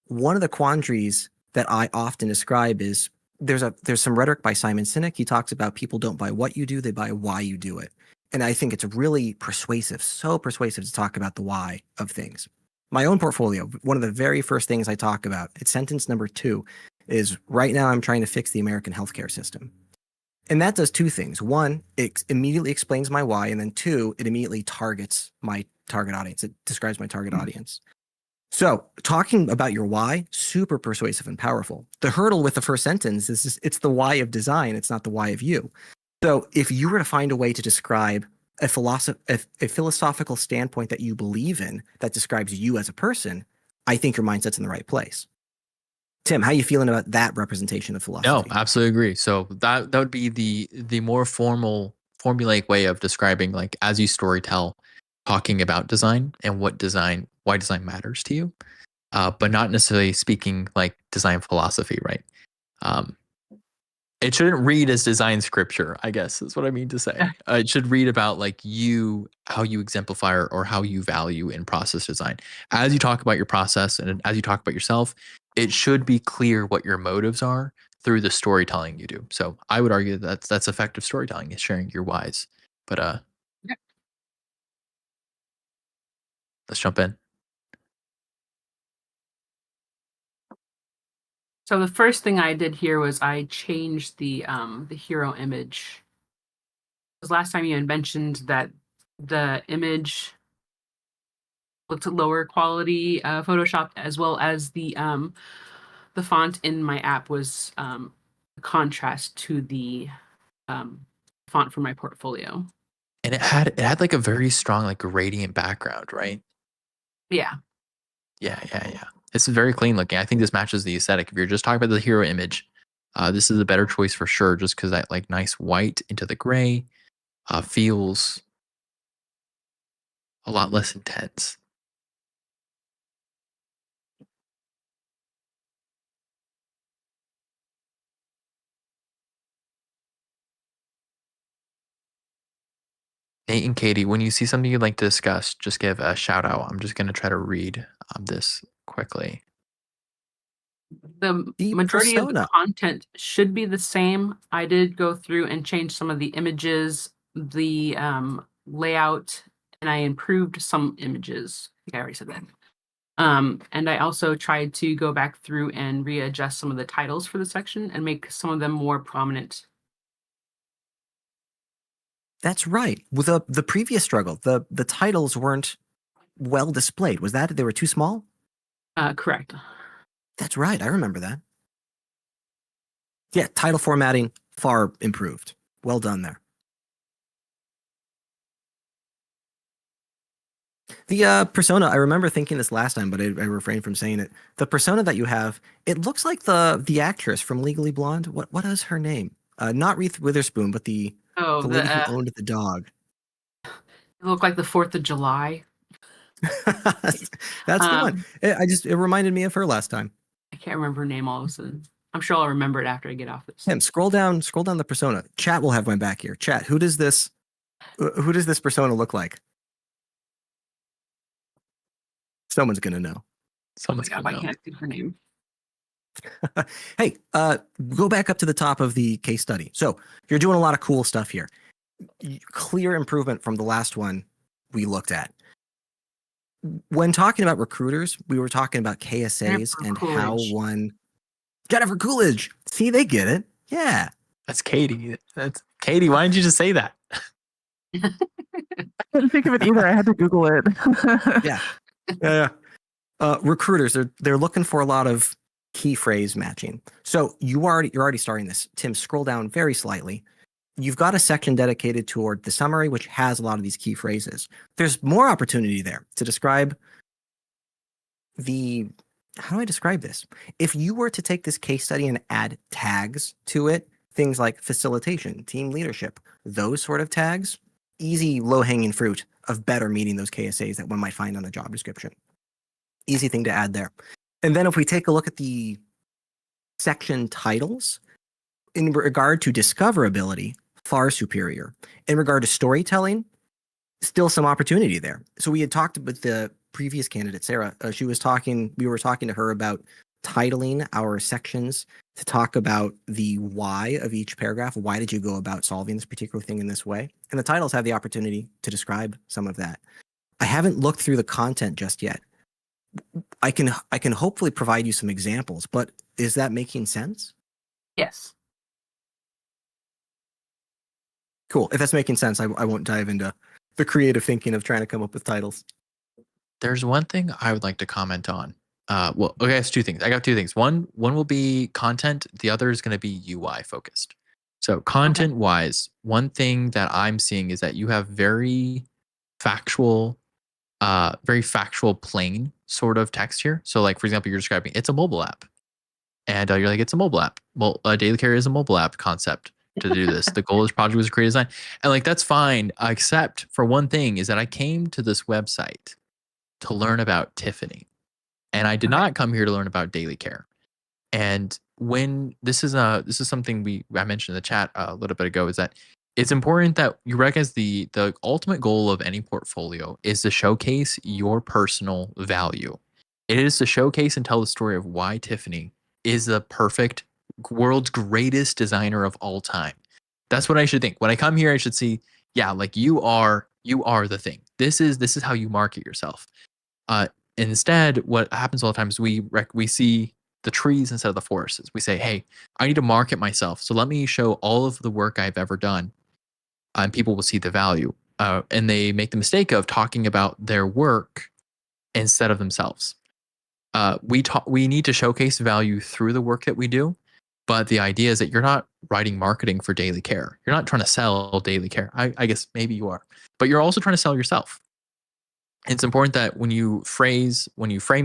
One of the quandaries that I often describe is there's some rhetoric by Simon Sinek. He talks about people don't buy what you do, they buy why you do it. And I think it's really persuasive, so persuasive to talk about the why of things. My own portfolio, one of the very first things I talk about, it's sentence number 2, is right now I'm trying to fix the American healthcare system. And that does two things. One, it immediately explains my why. And then 2, it immediately targets my target audience. It describes my target audience. So talking about your why, super persuasive and powerful. The hurdle with the first sentence is it's the why of design. It's not the why of you. So if you were to find a way to describe a philosophical standpoint that you believe in that describes you as a person, I think your mindset's in the right place. Tim, how are you feeling about that representation of philosophy? No, absolutely agree. So that would be the more formulaic way of describing like as you storytell, talking about design and why design matters to you, but not necessarily speaking like design philosophy, right? It shouldn't read as design scripture, I guess is what I mean to say. It should read about like how you exemplify or how you value in process design. As you talk about your process and as you talk about yourself, it should be clear what your motives are through the storytelling you do. So I would argue that that's effective storytelling is sharing your whys. But let's jump in. So the first thing I did here was I changed the hero image. Because last time you had mentioned that the image looked lower quality photoshopped, as well as the font in my app was contrast to the font for my portfolio. And it had like a very strong like gradient background, right? Yeah. Yeah. It's very clean looking. I think this matches the aesthetic. If you're just talking about the hero image, this is a better choice for sure, just because that like nice white into the gray feels a lot less intense. Nate and Katie, when you see something you'd like to discuss, just give a shout out. I'm just going to try to read this quickly. The majority of the content should be the same. I did go through and change some of the images, the layout, and I improved some images. I think I already said that. And I also tried to go back through and readjust some of the titles for the section and make some of them more prominent. That's right. With the previous struggle, the titles weren't well displayed. Was that they were too small? Correct. That's right. I remember that. Yeah, title formatting far improved. Well done there. The persona, I remember thinking this last time, but I refrained from saying it. The persona that you have, it looks like the actress from Legally Blonde. What is her name? Not Reese Witherspoon, but the lady who owned the dog. It looked like the 4th of July. That's the one. It reminded me of her last time. I can't remember her name all of a sudden. I'm sure I'll remember it after I get off this. Tim, scroll down the persona. Chat will have my back here. Chat, who does this persona look like? Someone's gonna know. Someone's got I can't think of her name. Hey, go back up to the top of the case study. So you're doing a lot of cool stuff here. Clear improvement from the last one we looked at. When talking about recruiters, we were talking about KSAs and how one Jennifer Coolidge. See, they get it. Yeah. That's Katie. That's Katie. Why didn't you just say that? I couldn't think of it either. I had to Google it. Yeah. Recruiters, they're looking for a lot of key phrase matching. So you're already starting this. Tim, scroll down very slightly. You've got a section dedicated toward the summary, which has a lot of these key phrases. There's more opportunity there to describe how do I describe this? If you were to take this case study and add tags to it, things like facilitation, team leadership, those sort of tags, easy low-hanging fruit of better meeting those KSAs that one might find on a job description. Easy thing to add there. And then if we take a look at the section titles, in regard to discoverability, far superior. In regard to storytelling, still some opportunity there. So we had talked with the previous candidate, Sarah. We were talking to her about titling our sections to talk about the why of each paragraph. Why did you go about solving this particular thing in this way? And the titles have the opportunity to describe some of that. I haven't looked through the content just yet. I can hopefully provide you some examples, but is that making sense? Yes. Cool. If that's making sense, I won't dive into the creative thinking of trying to come up with titles. There's one thing I would like to comment on. Well, okay, it's two things. I got two things. One will be content. The other is going to be UI focused. So content wise, one thing that I'm seeing is that you have very factual, plain sort of text here. So like, for example, you're describing it's a mobile app and you're like, it's a mobile app. Well, Daily Care is a mobile app concept to do this. The goal of this project was to create design. And like, that's fine. Except for one thing is that I came to this website to learn about Tiffany. And I did not come here to learn about Daily Care. And when this is something I mentioned in the chat a little bit ago, is that it's important that you recognize the ultimate goal of any portfolio is to showcase your personal value. It is to showcase and tell the story of why Tiffany is the perfect world's greatest designer of all time. That's what I should think. When I come here, I should see, yeah, like you are the thing. This is how you market yourself. Instead, what happens all the time is we see the trees instead of the forests. We say, hey, I need to market myself. So let me show all of the work I've ever done. And people will see the value. And they make the mistake of talking about their work instead of themselves. We need to showcase value through the work that we do. But the idea is that you're not writing marketing for Daily Care. You're not trying to sell Daily Care. I guess maybe you are. But you're also trying to sell yourself. It's important that when you frame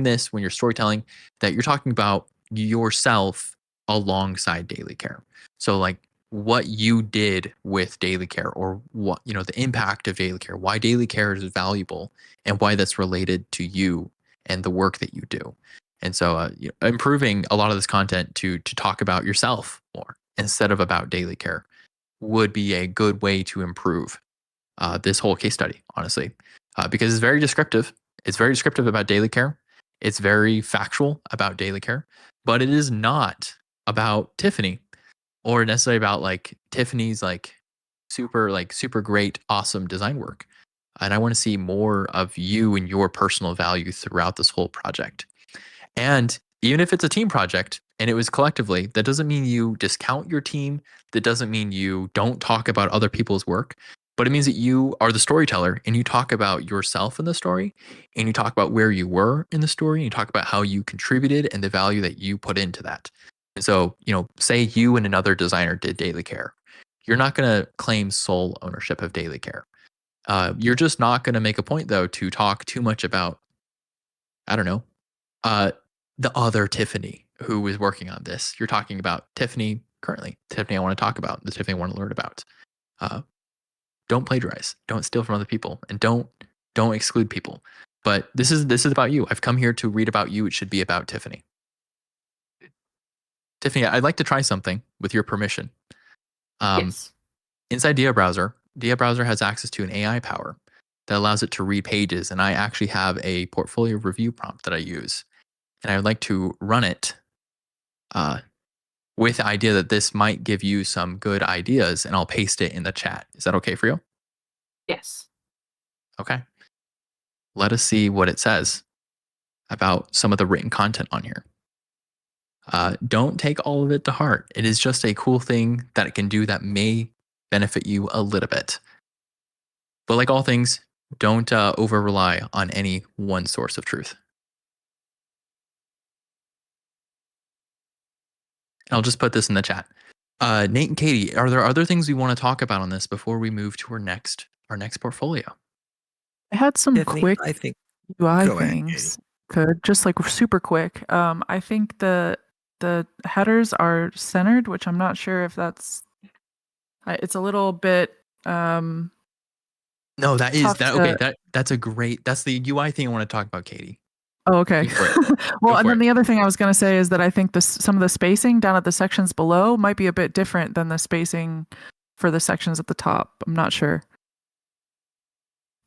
this, when you're storytelling, that you're talking about yourself alongside Daily Care. So like what you did with Daily Care, or what, the impact of Daily Care, why Daily Care is valuable and why that's related to you and the work that you do. And so improving a lot of this content to talk about yourself more instead of about Daily Care would be a good way to improve this whole case study, honestly. Because it's very descriptive. It's very descriptive about Daily Care. It's very factual about Daily Care, but it is not about Tiffany or necessarily about like Tiffany's super great, awesome design work. And I want to see more of you and your personal value throughout this whole project. And even if it's a team project and it was collectively, that doesn't mean you discount your team. That doesn't mean you don't talk about other people's work, but it means that you are the storyteller and you talk about yourself in the story and you talk about where you were in the story and you talk about how you contributed and the value that you put into that. And so, say you and another designer did daily care. You're not going to claim sole ownership of daily care. You're just not going to make a point, though, to talk too much about, I don't know, the other Tiffany who is working on this. You're talking about Tiffany currently. Tiffany I want to talk about. The Tiffany I want to learn about. Don't plagiarize. Don't steal from other people, and don't exclude people. But this is about you. I've come here to read about you. It should be about Tiffany. Tiffany, I'd like to try something with your permission. Yes. Inside Dia Browser has access to an AI power that allows it to read pages. And I actually have a portfolio review prompt that I use. And I would like to run it with the idea that this might give you some good ideas, and I'll paste it in the chat. Is that okay for you? Yes. Okay. Let us see what it says about some of the written content on here. Don't take all of it to heart. It is just a cool thing that it can do that may benefit you a little bit. But like all things, don't over rely on any one source of truth. I'll just put this in the chat. Nate and Katie, are there other things we want to talk about on this before we move to our next portfolio? I had some Tiffany, quick I think UI Go ahead, things. Could just like super quick. I think the headers are centered, which I'm not sure if that's. It's a little bit. No, that is tough that. to- Okay, that's a great. That's the UI thing I want to talk about, Katie. Oh, okay. Go for it. Well, Go and for then it. the other thing I was going to say is that I think some of the spacing down at the sections below might be a bit different than the spacing for the sections at the top. I'm not sure.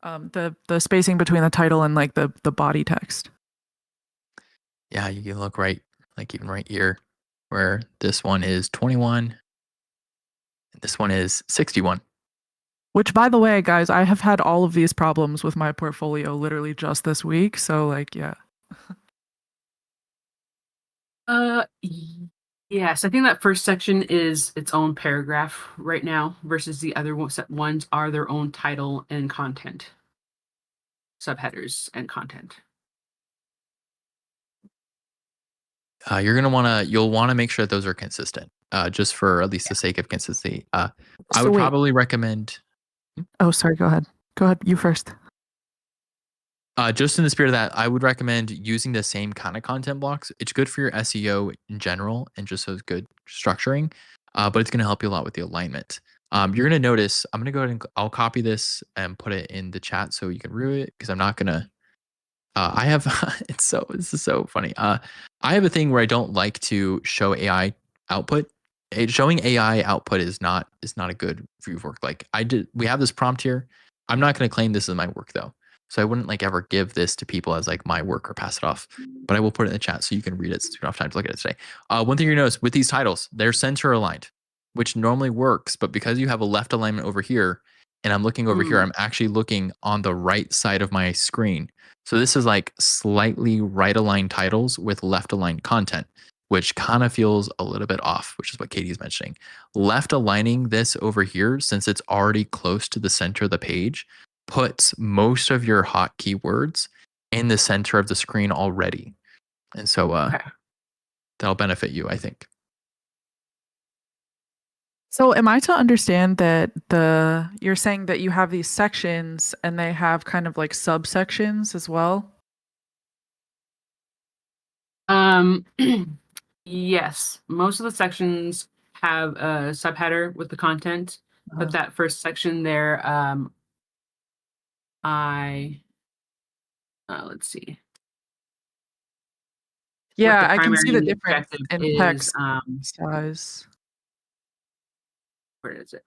The spacing between the title and like the body text. Yeah, you can look right, like even right here, where this one is 21, and this one is 61. Which, by the way, guys, I have had all of these problems with my portfolio literally just this week. So, like, yeah. Yes, I think that first section is its own paragraph right now versus the other ones are their own title and content, subheaders and content. You'll want to make sure that those are consistent, just for at least the sake of consistency. I So would wait. probably recommend. Oh, sorry. Go ahead. Go ahead. You first. Just in the spirit of that, I would recommend using the same kind of content blocks. It's good for your SEO in general and just so it's good structuring, but it's going to help you a lot with the alignment. You're going to notice, I'm going to go ahead and I'll copy this and put it in the chat so you can review it because I'm not going to. I have, this is so funny. I have a thing where I don't like to show AI output. Showing AI output is not a good view of work. Like we have this prompt here. I'm not going to claim this is my work though. So I wouldn't like ever give this to people as like my work or pass it off, but I will put it in the chat so you can read it since we don't have time to look at it today. One thing you notice with these titles, they're center aligned, which normally works, but because you have a left alignment over here and I'm looking over here, I'm actually looking on the right side of my screen. So this is like slightly right aligned titles with left aligned content, which kind of feels a little bit off, which is what Katie's mentioning. Left aligning this over here, since it's already close to the center of the page, puts most of your hot keywords in the center of the screen already. And so that'll benefit you, I think. So am I to understand that you're saying that you have these sections and they have kind of like subsections as well? Yes, most of the sections have a subheader with the content, but that first section there, let's see. Yeah, I can see the primary difference objective in text size. Where is it?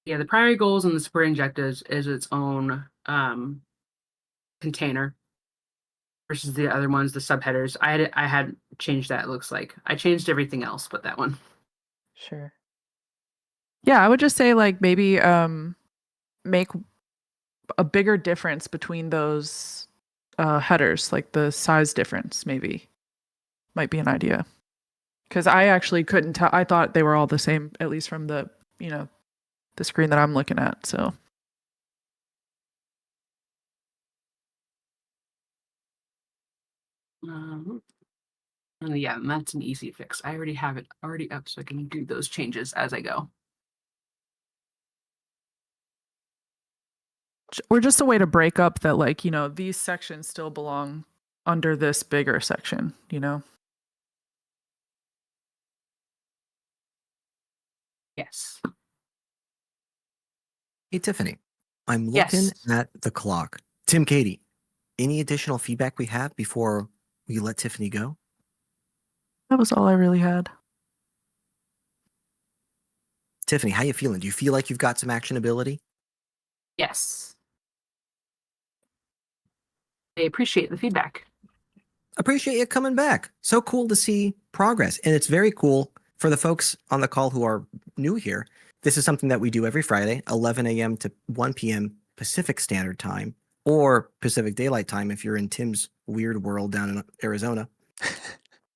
Yeah, the primary goals and the supporting objectives is its own container versus the other ones, the subheaders. I had changed that. It looks like I changed everything else but that one. Sure. Yeah, I would just say like maybe make a bigger difference between those headers, like the size difference maybe might be an idea. Because I actually couldn't tell. I thought they were all the same, at least from the, the screen that I'm looking at. So yeah, that's an easy fix. I already have it already up, so I can do those changes as I go. or just a way to break up that, like, these sections still belong under this bigger section, Yes. Hey, Tiffany, I'm looking Yes. at the clock. Tim, Katie, any additional feedback we have before we let Tiffany go? That was all I really had. Tiffany, how you feeling? Do you feel like you've got some actionability? Yes. I appreciate the feedback. Appreciate you coming back. So cool to see progress. And it's very cool for the folks on the call who are new here. This is something that we do every Friday, 11 a.m. to 1 p.m. Pacific Standard Time, or Pacific Daylight Time if you're in Tim's weird world down in Arizona.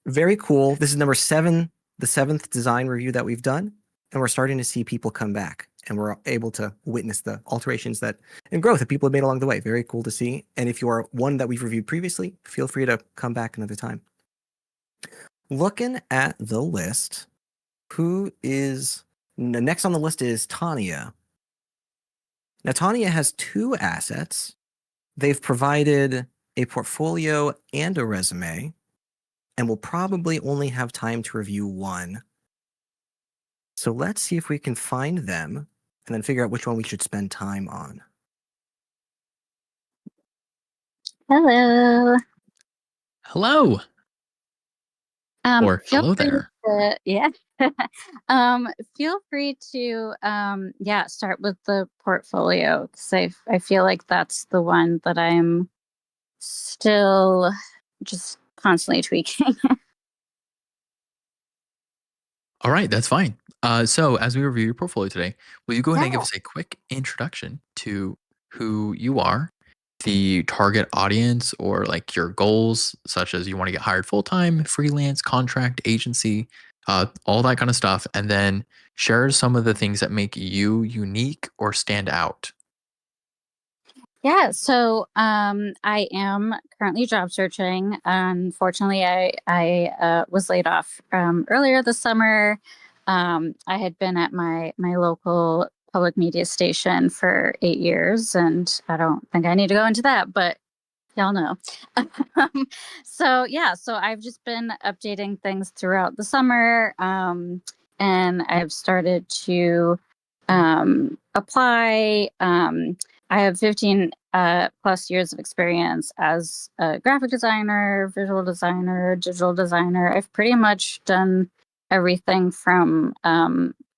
Very cool. This is number 7, the 7th design review that we've done. And we're starting to see people come back. And we're able to witness the alterations and growth that people have made along the way. Very cool to see. And if you are one that we've reviewed previously, feel free to come back another time. Looking at the list, who is next on the list is Tania. Now, Tania has 2 assets. They've provided a portfolio and a resume, and will probably only have time to review 1. So let's see if we can find them and then figure out which one we should spend time on. Hello. Hello. Or Feel hello free there. to, yeah. Feel free to, start with the portfolio, because I feel like that's the one that I'm still just constantly tweaking. All right, that's fine. So as we review your portfolio today, will you go ahead and give Yeah. us a quick introduction to who you are, the target audience, or like your goals, such as you want to get hired full-time, freelance, contract, agency, all that kind of stuff, and then share some of the things that make you unique or stand out. Yeah, so I am currently job searching. Unfortunately, I was laid off earlier this summer. I had been at my local public media station for 8 years, and I don't think I need to go into that, but y'all know. So yeah, so I've just been updating things throughout the summer, and I've started to apply. I have 15 plus years of experience as a graphic designer, visual designer, digital designer. I've pretty much done everything from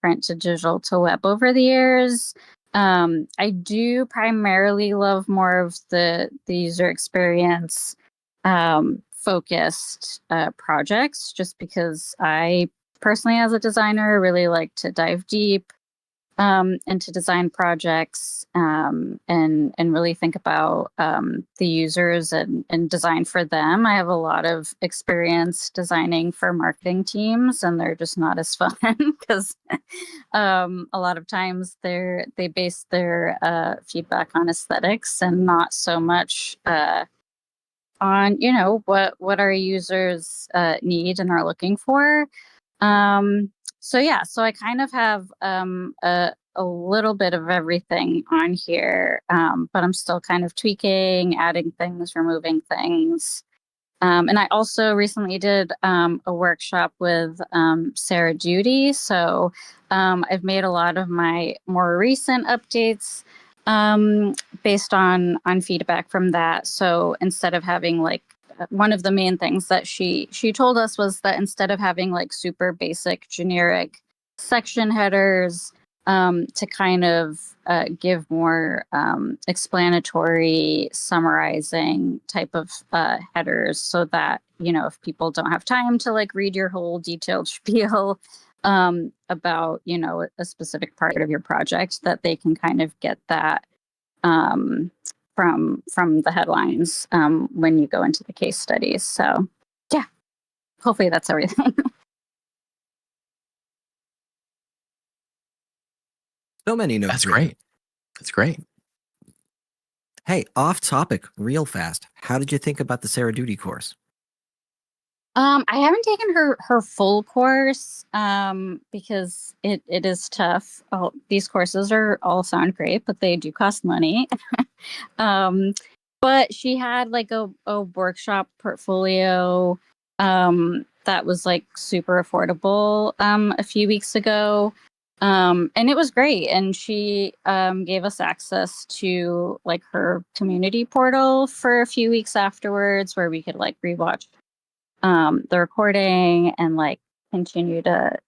print to digital to web over the years. I do primarily love more of the user experience focused projects, just because I personally, as a designer, really like to dive deep into design projects, and really think about the users and design for them. I have a lot of experience designing for marketing teams, and they're just not as fun because a lot of times they base their feedback on aesthetics and not so much on what our users need and are looking for. So yeah, so I kind of have a little bit of everything on here, but I'm still kind of tweaking, adding things, removing things. And I also recently did a workshop with Sarah Judy. So I've made a lot of my more recent updates based on feedback from that. So instead of having like one of the main things that she told us was that instead of having like super basic generic section headers, to kind of give more explanatory, summarizing type of headers, so that if people don't have time to like read your whole detailed spiel about a specific part of your project, that they can kind of get that from the headlines when you go into the case studies. So yeah, hopefully that's everything. So many notes. That's written. great. That's great. Hey, off topic, real fast. How did you think about the Sarah Duty course? I haven't taken her full course because it is tough. These courses all sound great, but they do cost money. But she had like a workshop portfolio that was like super affordable a few weeks ago. And it was great. And she gave us access to like her community portal for a few weeks afterwards where we could like rewatch the recording and like continue to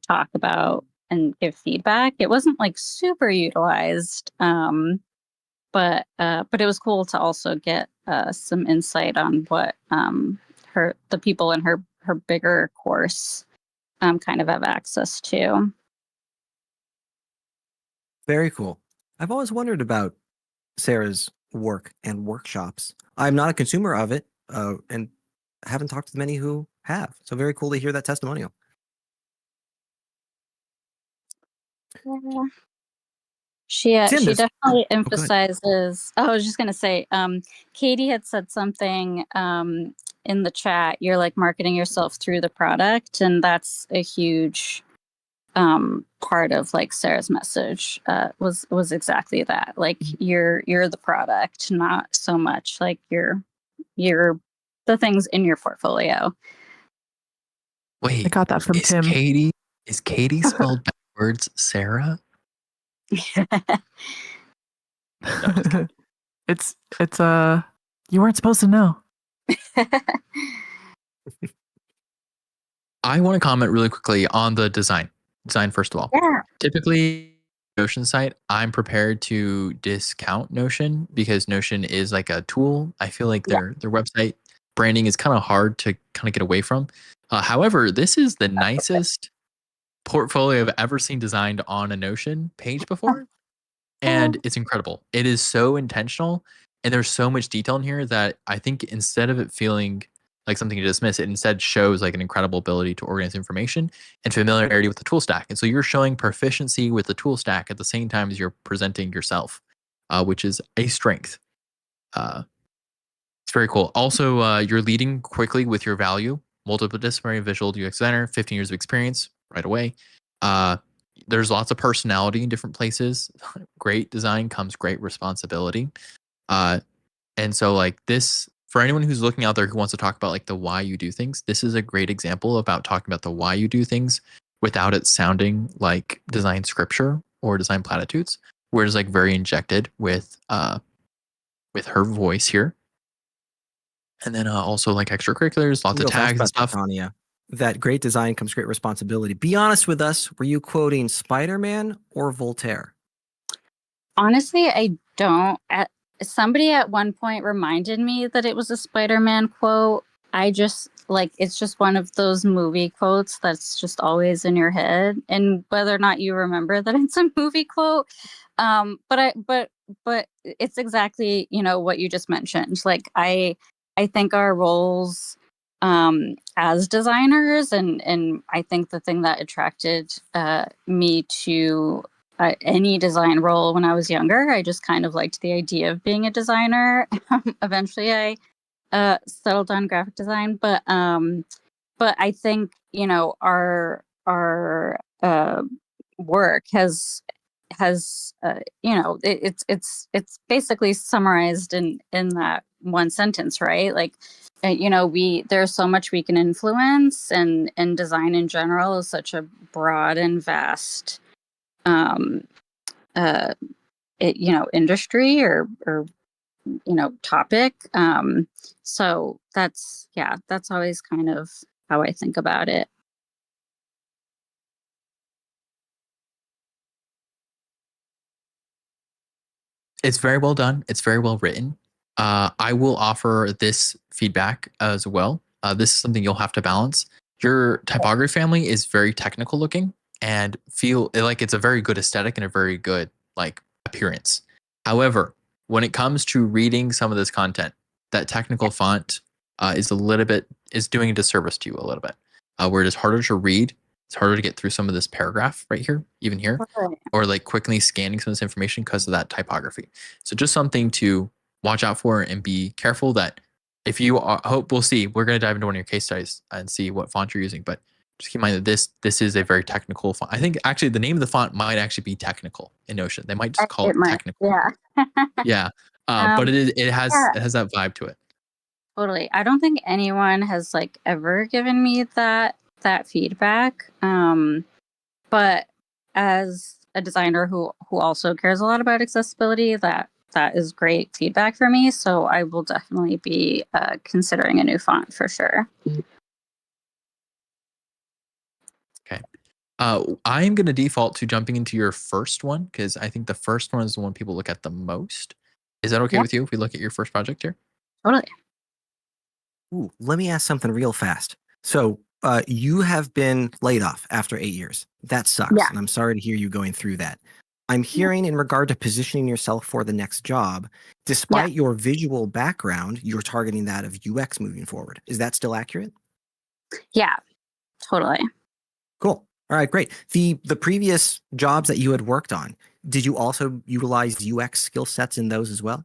talk about and give feedback. It wasn't like super utilized, but it was cool to also get some insight on what the people in her bigger course kind of have access to. Very cool. I've always wondered about Sarah's work and workshops. I'm not a consumer of it, and haven't talked to many who have. So very cool to hear that testimonial. Yeah. She Tim, she there's- definitely go ahead. emphasizes. I was just gonna say, Katie had said something in the chat. You're like marketing yourself through the product, and that's a huge part of like Sarah's message. Was exactly that. Like you're the product, not so much like you're the things in your portfolio. Wait, I got that from is Tim. Is Katie spelled backwards Sarah? It's you weren't supposed to know. I want to comment really quickly on the design. Design, first of all. Yeah. Typically, Notion site, I'm prepared to discount Notion because Notion is like a tool. I feel like their website branding is kind of hard to kind of get away from. However, this is the nicest portfolio I've ever seen designed on a Notion page before. And it's incredible. It is so intentional. And there's so much detail in here that I think instead of it feeling like something to dismiss, it instead shows like an incredible ability to organize information and familiarity with the tool stack. And so you're showing proficiency with the tool stack at the same time as you're presenting yourself, which is a strength. It's very cool. Also, you're leading quickly with your value. Multidisciplinary visual UX designer, 15 years of experience right away. There's lots of personality in different places. Great design comes great responsibility. And so like this, for anyone who's looking out there who wants to talk about like the why you do things, this is a great example about talking about the why you do things without it sounding like design scripture or design platitudes, where it's like very injected with her voice here. And then also like extracurriculars, lots of tags and stuff. Tania, that great design comes great responsibility. Be honest with us. Were you quoting Spider-Man or Voltaire? Honestly, I don't. Somebody at one point reminded me that it was a Spider-Man quote. I just like it's just one of those movie quotes that's just always in your head, and whether or not you remember that it's a movie quote, but it's exactly what you just mentioned. Like I think our roles as designers, and I think the thing that attracted me to any design role when I was younger, I just kind of liked the idea of being a designer. Eventually, I settled on graphic design, but I think our work has it's basically summarized in that one sentence, right? Like there's so much we can influence, and design in general is such a broad and vast industry or topic. So that's always kind of how I think about it. It's very well done. It's very well written. I will offer this feedback as well. This is something you'll have to balance. Your typography family is very technical looking and feel like it's a very good aesthetic and a very good like appearance. However, when it comes to reading some of this content, that technical font is doing a disservice to you a little bit. Where it is harder to read, it's harder to get through some of this paragraph right here, even here, Right. or like quickly scanning some of this information because of that typography. So just something to watch out for and be careful that if you we'll see, we're going to dive into one of your case studies and see what font you're using, but just keep in mind that this is a very technical font. I think actually the name of the font might actually be technical in Notion. They might just call it technical. Yeah. Yeah. But it has that vibe to it. Totally. I don't think anyone has like ever given me that feedback. But as a designer who also cares a lot about accessibility, that is great feedback for me. So I will definitely be considering a new font for sure. Okay. I'm going to default to jumping into your first one because I think the first one is the one people look at the most. Is that okay with you if we look at your first project here? Totally. Ooh, let me ask something real fast. So you have been laid off after 8 years. That sucks. Yeah. And I'm sorry to hear you going through that. I'm hearing in regard to positioning yourself for the next job, despite your visual background, you're targeting that of UX moving forward. Is that still accurate? Yeah, totally. Cool. All right, great. The previous jobs that you had worked on, did you also utilize UX skill sets in those as well?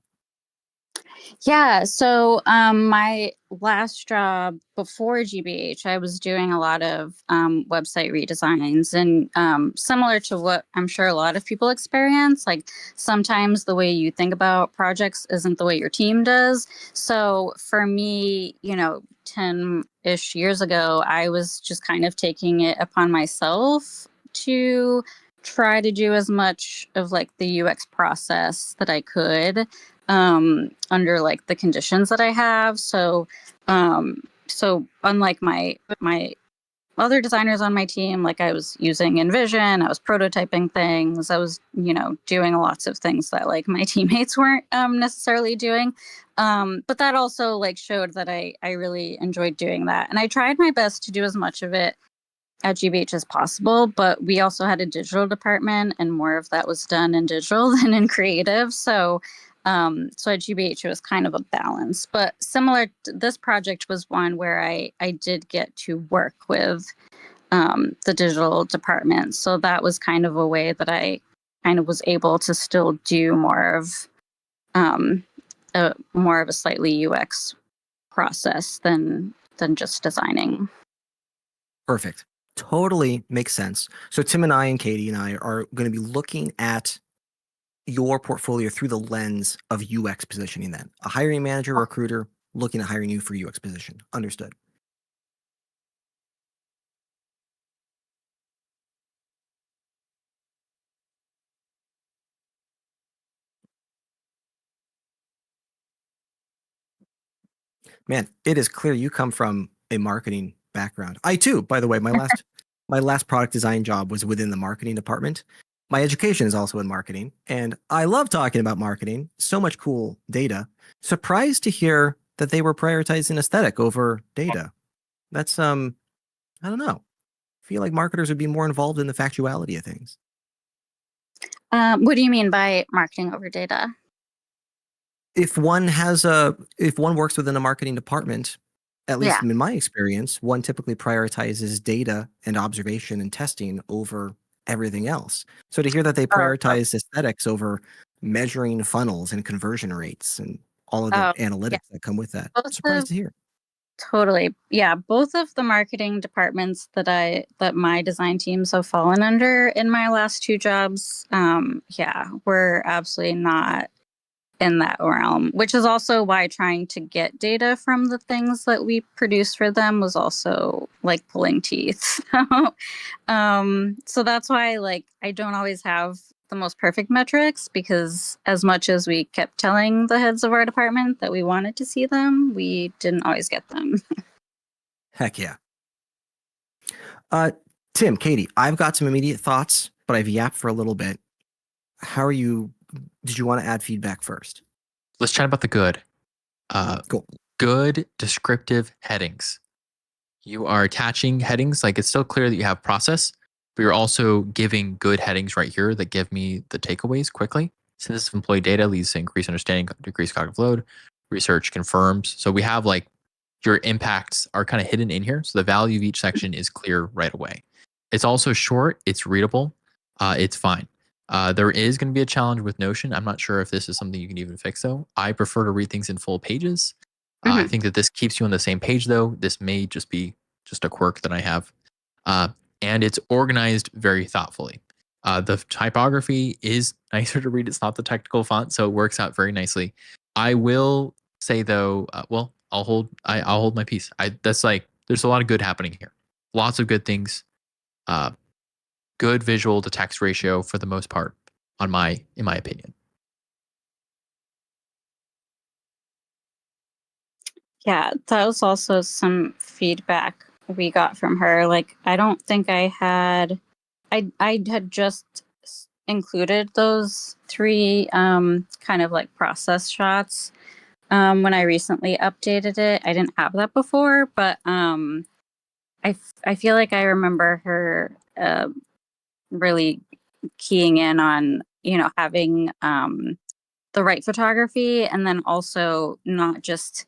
Yeah. So my last job before GBH, I was doing a lot of website redesigns, and similar to what I'm sure a lot of people experience, like sometimes the way you think about projects isn't the way your team does. So for me, 10-ish years ago, I was just kind of taking it upon myself to try to do as much of like the UX process that I could under like the conditions that I have. So unlike my other designers on my team, like I was using InVision, I was prototyping things, I was, doing lots of things that like my teammates weren't necessarily doing. But that also like showed that I really enjoyed doing that. And I tried my best to do as much of it at GBH as possible, but we also had a digital department and more of that was done in digital than in creative. So at GBH, it was kind of a balance, but similar to this project was one where I did get to work with the digital department. So that was kind of a way that I kind of was able to still do more of a slightly UX process than just designing. Perfect. Totally makes sense. So Tim and I and Katie and I are going to be looking at your portfolio through the lens of UX positioning then. A hiring manager, recruiter, looking at hiring you for UX position. Understood. Man, it is clear you come from a marketing background. I too, by the way, my last product design job was within the marketing department. My education is also in marketing, and I love talking about marketing. So much cool data. Surprised to hear that they were prioritizing aesthetic over data. That's I don't know. I feel like marketers would be more involved in the factuality of things. What do you mean by marketing over data? If one works within a marketing department, at least in my experience, one typically prioritizes data and observation and testing over everything else. So to hear that they prioritize aesthetics over measuring funnels and conversion rates and all of the analytics that come with that, surprised to hear. Totally. Yeah. Both of the marketing departments that my design teams have fallen under in my last two jobs, were absolutely not in that realm, which is also why trying to get data from the things that we produce for them was also like pulling teeth. So that's why like I don't always have the most perfect metrics, because as much as we kept telling the heads of our department that we wanted to see them, we didn't always get them. Heck yeah. Tim, Katie, I've got some immediate thoughts, but I've yapped for a little bit. How are you? Did you want to add feedback first? Let's chat about the good. Cool. Good descriptive headings. You are attaching headings, like it's still clear that you have process, but you're also giving good headings right here that give me the takeaways quickly. Synthesis of employee data leads to increased understanding, decreased cognitive load. Research confirms. So we have like your impacts are kind of hidden in here. So the value of each section is clear right away. It's also short. It's readable. It's fine. There is going to be a challenge with Notion. I'm not sure if this is something you can even fix though. I prefer to read things in full pages. I think that this keeps you on the same page though. This may just be just a quirk that I have. And it's organized very thoughtfully. The typography is nicer to read. It's not the technical font, so it works out very nicely. I will say though, I'll hold my peace. That's like there's a lot of good happening here. Lots of good things. Good visual to text ratio for the most part in my opinion. Yeah, that was also some feedback we got from her. Like, I don't think I had just included those 3 kind of like process shots when I recently updated it. I didn't have that before, but I feel like I remember her really keying in on, you know, having the right photography, and then also not just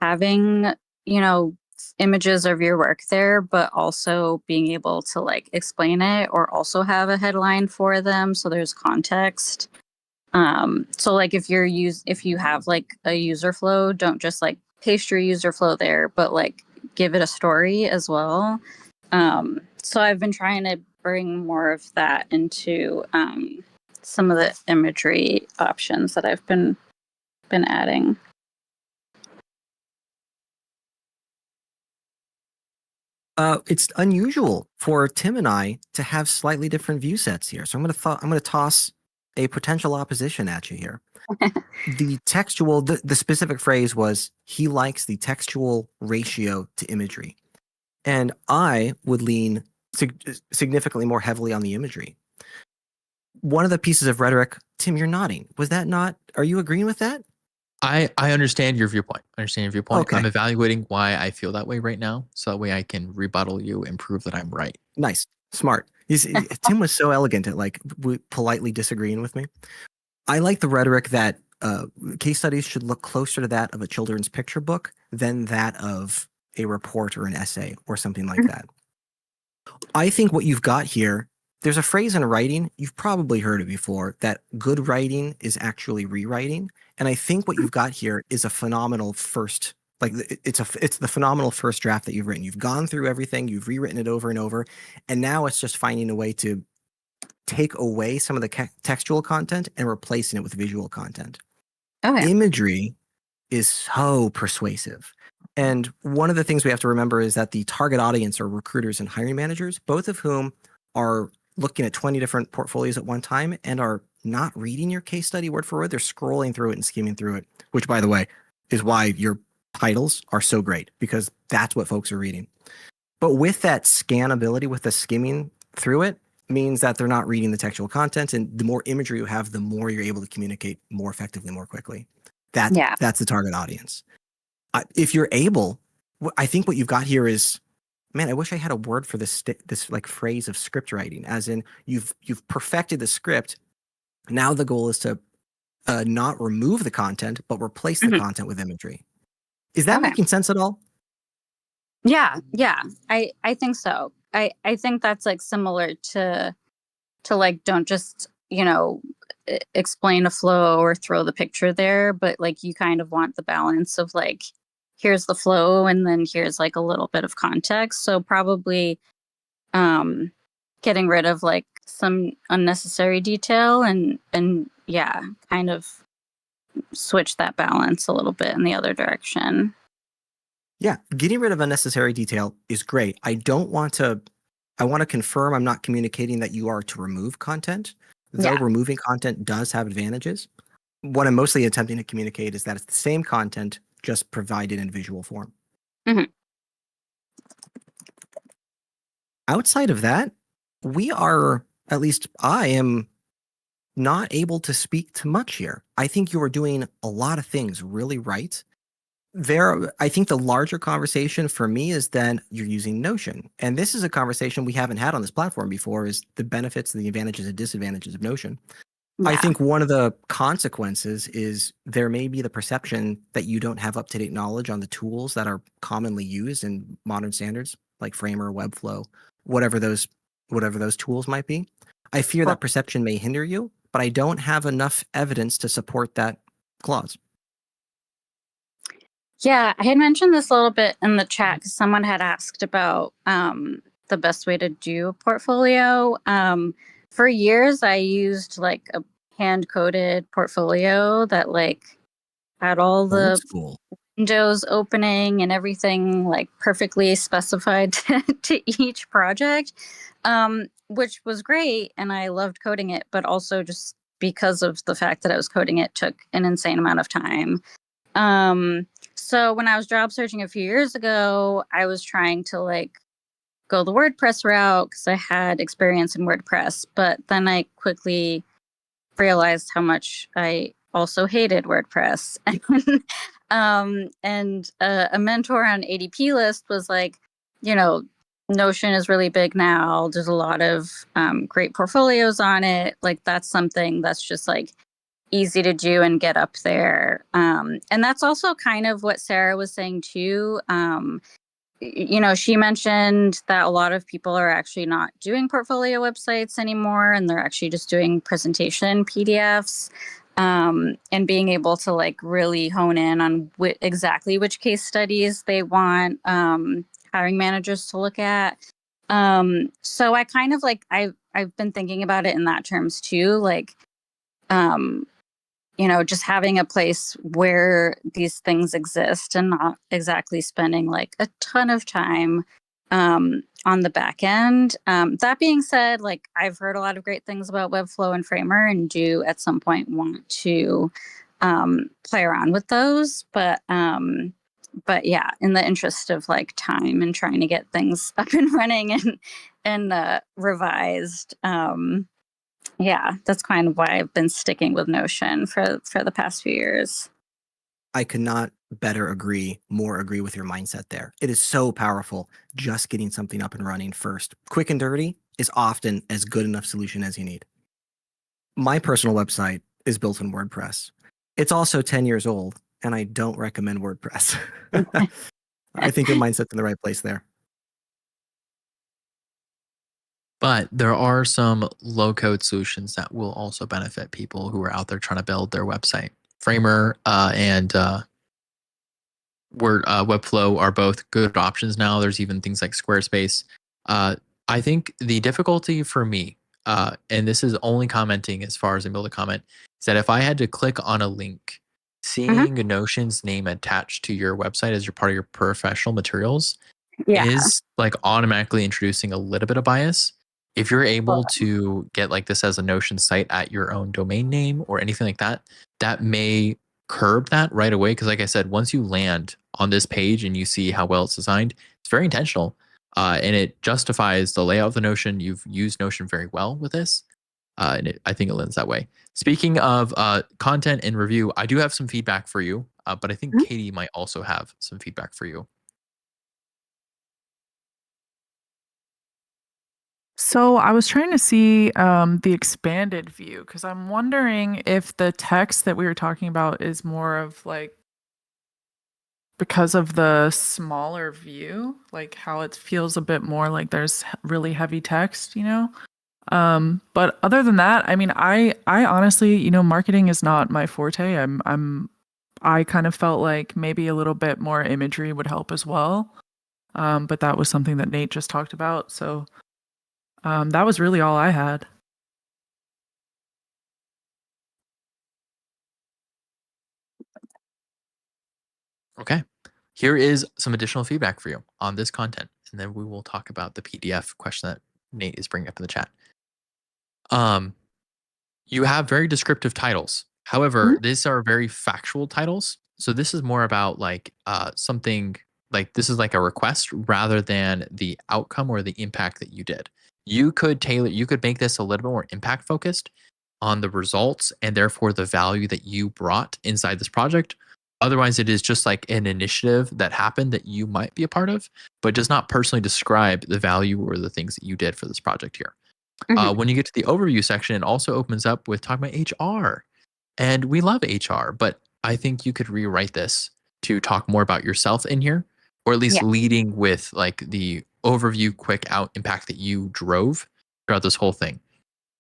having, you know, images of your work there, but also being able to like explain it or also have a headline for them so there's context. So like if you have like a user flow, don't just like paste your user flow there, but like give it a story as well. So I've been trying to bring more of that into some of the imagery options that I've been adding. It's unusual for Tim and I to have slightly different view sets here. So I'm going to toss a potential opposition at you here. The textual, the specific phrase was he likes the textual ratio to imagery, and I would lean significantly more heavily on the imagery. One of the pieces of rhetoric, Tim, you're nodding. Was that not? Are you agreeing with that? I understand your viewpoint. Okay. I'm evaluating why I feel that way right now, so that way I can rebuttal you and prove that I'm right. Nice, smart. Tim was so elegant at like politely disagreeing with me. I like the rhetoric that case studies should look closer to that of a children's picture book than that of a report or an essay or something like that. I think what you've got here, there's a phrase in writing, you've probably heard it before, that good writing is actually rewriting. And I think what you've got here is a phenomenal first, like it's the phenomenal first draft that you've written. You've gone through everything, you've rewritten it over and over, and now it's just finding a way to take away some of the textual content and replacing it with visual content. Okay. Imagery is so persuasive. And one of the things we have to remember is that the target audience are recruiters and hiring managers, both of whom are looking at 20 different portfolios at one time and are not reading your case study word for word. They're scrolling through it and skimming through it, which, by the way, is why your titles are so great, because that's what folks are reading. But with that scannability, with the skimming through it, means that they're not reading the textual content. And the more imagery you have, the more you're able to communicate more effectively, more quickly. That's the target audience. If you're able, I think what you've got here is, man, I wish I had a word for this like phrase of script writing, as in you've perfected the script. Now the goal is to not remove the content, but replace the content with imagery. Is that making sense at all? Yeah, I think so. I think that's like similar to like, don't just, you know, explain a flow or throw the picture there, but like you kind of want the balance of like, here's the flow and then here's like a little bit of context. So probably getting rid of like some unnecessary detail and yeah, kind of switch that balance a little bit in the other direction. Yeah, getting rid of unnecessary detail is great. I want to confirm I'm not communicating that you are to remove content, though removing content does have advantages. What I'm mostly attempting to communicate is that it's the same content, just provided in visual form. Outside of that, at least I am not able to speak to much here. I think you are doing a lot of things really right. I think the larger conversation for me is then you're using Notion. And this is a conversation we haven't had on this platform before, is the benefits and the advantages and disadvantages of Notion. I Yeah. think one of the consequences is there may be the perception that you don't have up-to-date knowledge on the tools that are commonly used in modern standards, like Framer, Webflow, whatever those tools might be. I fear Well- that perception may hinder you, but I don't have enough evidence to support that clause. Yeah, I had mentioned this a little bit in the chat because someone had asked about the best way to do a portfolio. For years, I used like a hand-coded portfolio that like had all the Old school. windows opening and everything like perfectly specified to each project, which was great, and I loved coding it. But also just because of the fact that I was coding it took an insane amount of time. So when I was job searching a few years ago, I was trying to like go the WordPress route because I had experience in WordPress, but then I quickly realized how much I also hated WordPress. And a mentor on ADP list was like, you know, Notion is really big now. There's a lot of great portfolios on it. Like that's something that's just like easy to do and get up there. And that's also kind of what Sarah was saying too. You know, she mentioned that a lot of people are actually not doing portfolio websites anymore, and they're actually just doing presentation PDFs, and being able to like really hone in on exactly which case studies they want hiring managers to look at. So I kind of like I've been thinking about it in that terms too, like you know, just having a place where these things exist and not exactly spending like a ton of time on the back end. That being said, like I've heard a lot of great things about Webflow and Framer and do at some point want to play around with those. But yeah, in the interest of like time and trying to get things up and running and revised, yeah, that's kind of why I've been sticking with Notion for the past few years. I could not more agree with your mindset there. It is so powerful just getting something up and running first. Quick and dirty is often as good enough solution as you need. My personal website is built in WordPress. It's also 10 years old, and I don't recommend WordPress. I think your mindset's in the right place there. But there are some low code solutions that will also benefit people who are out there trying to build their website. Framer and Webflow are both good options now. There's even things like Squarespace. I think the difficulty for me, and this is only commenting as far as I'm able to comment, is that if I had to click on a link, seeing Notion's name attached to your website as your part of your professional materials is like automatically introducing a little bit of bias. If you're able to get like this as a Notion site at your own domain name or anything like that, that may curb that right away. Because like I said, once you land on this page and you see how well it's designed, it's very intentional. And it justifies the layout of the Notion. You've used Notion very well with this. And I think it lends that way. Speaking of content and review, I do have some feedback for you, but I think Katie might also have some feedback for you. So I was trying to see the expanded view because I'm wondering if the text that we were talking about is more of like because of the smaller view, like how it feels a bit more like there's really heavy text, you know? But other than that, I mean, I honestly, you know, marketing is not my forte. I kind of felt like maybe a little bit more imagery would help as well. But that was something that Nate just talked about. So that was really all I had. Okay. Here is some additional feedback for you on this content, and then we will talk about the PDF question that Nate is bringing up in the chat. You have very descriptive titles. However, these are very factual titles. So this is more about like something like this is like a request rather than the outcome or the impact that you did. You could make this a little bit more impact focused on the results and therefore the value that you brought inside this project. Otherwise, it is just like an initiative that happened that you might be a part of, but does not personally describe the value or the things that you did for this project here. Mhm. When you get to the overview section, it also opens up with talking about HR. And we love HR, but I think you could rewrite this to talk more about yourself in here, or at least Yeah. leading with like the overview, quick out impact that you drove throughout this whole thing.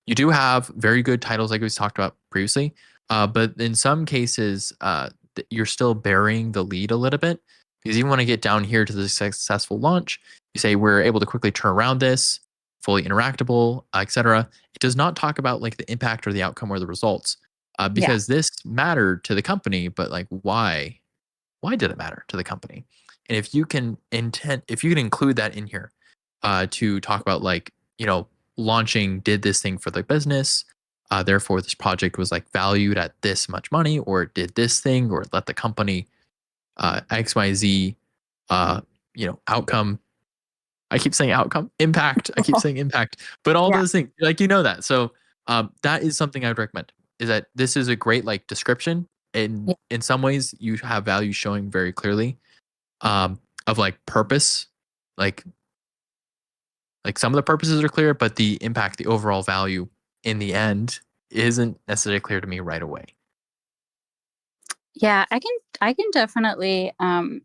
You do have very good titles, like we talked about previously, but in some cases, you're still burying the lead a little bit because you want to get down here to the successful launch. You say we're able to quickly turn around this, fully interactable, etc. It does not talk about like the impact or the outcome or the results Yeah. because this mattered to the company, but like why? Why did it matter to the company? And if you can include that in here to talk about like, launching did this thing for the business. Therefore, this project was like valued at this much money, or it did this thing, or it let the company XYZ, outcome. I keep saying outcome, impact. I keep saying impact, but all Yeah. those things, like that. So that is something I'd recommend. Is that this is a great like description. Yeah. In some ways, you have value showing very clearly of like purpose, like some of the purposes are clear, but the impact, the overall value in the end isn't necessarily clear to me right away. Yeah, I can definitely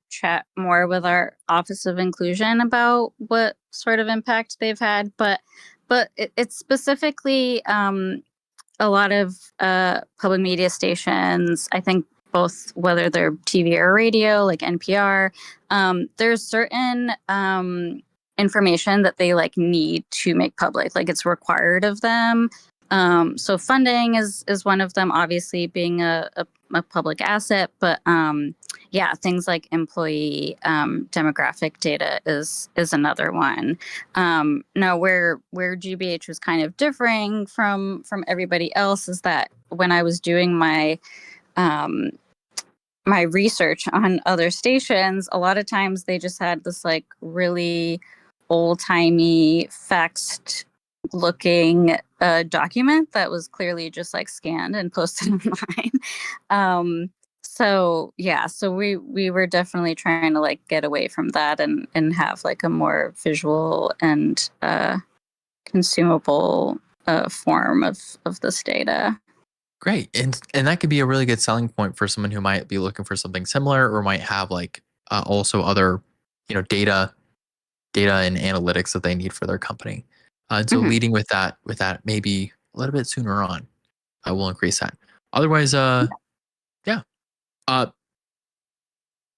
chat more with our Office of Inclusion about what sort of impact they've had, but it's specifically a lot of public media stations. I think both whether they're TV or radio, like NPR, there's certain information that they like need to make public, like it's required of them. So funding is one of them, obviously being a public asset, but yeah, things like employee demographic data is another one. Now, where GBH was kind of differing from everybody else is that when I was doing my my research on other stations, a lot of times they just had this like really old timey faxed looking document that was clearly just like scanned and posted online. So yeah, so we were definitely trying to like get away from that and have like a more visual and consumable form of this data. Great. And that could be a really good selling point for someone who might be looking for something similar or might have like also other, data and analytics that they need for their company. And so Mhm. leading with that maybe a little bit sooner on, I will increase that. Otherwise, yeah.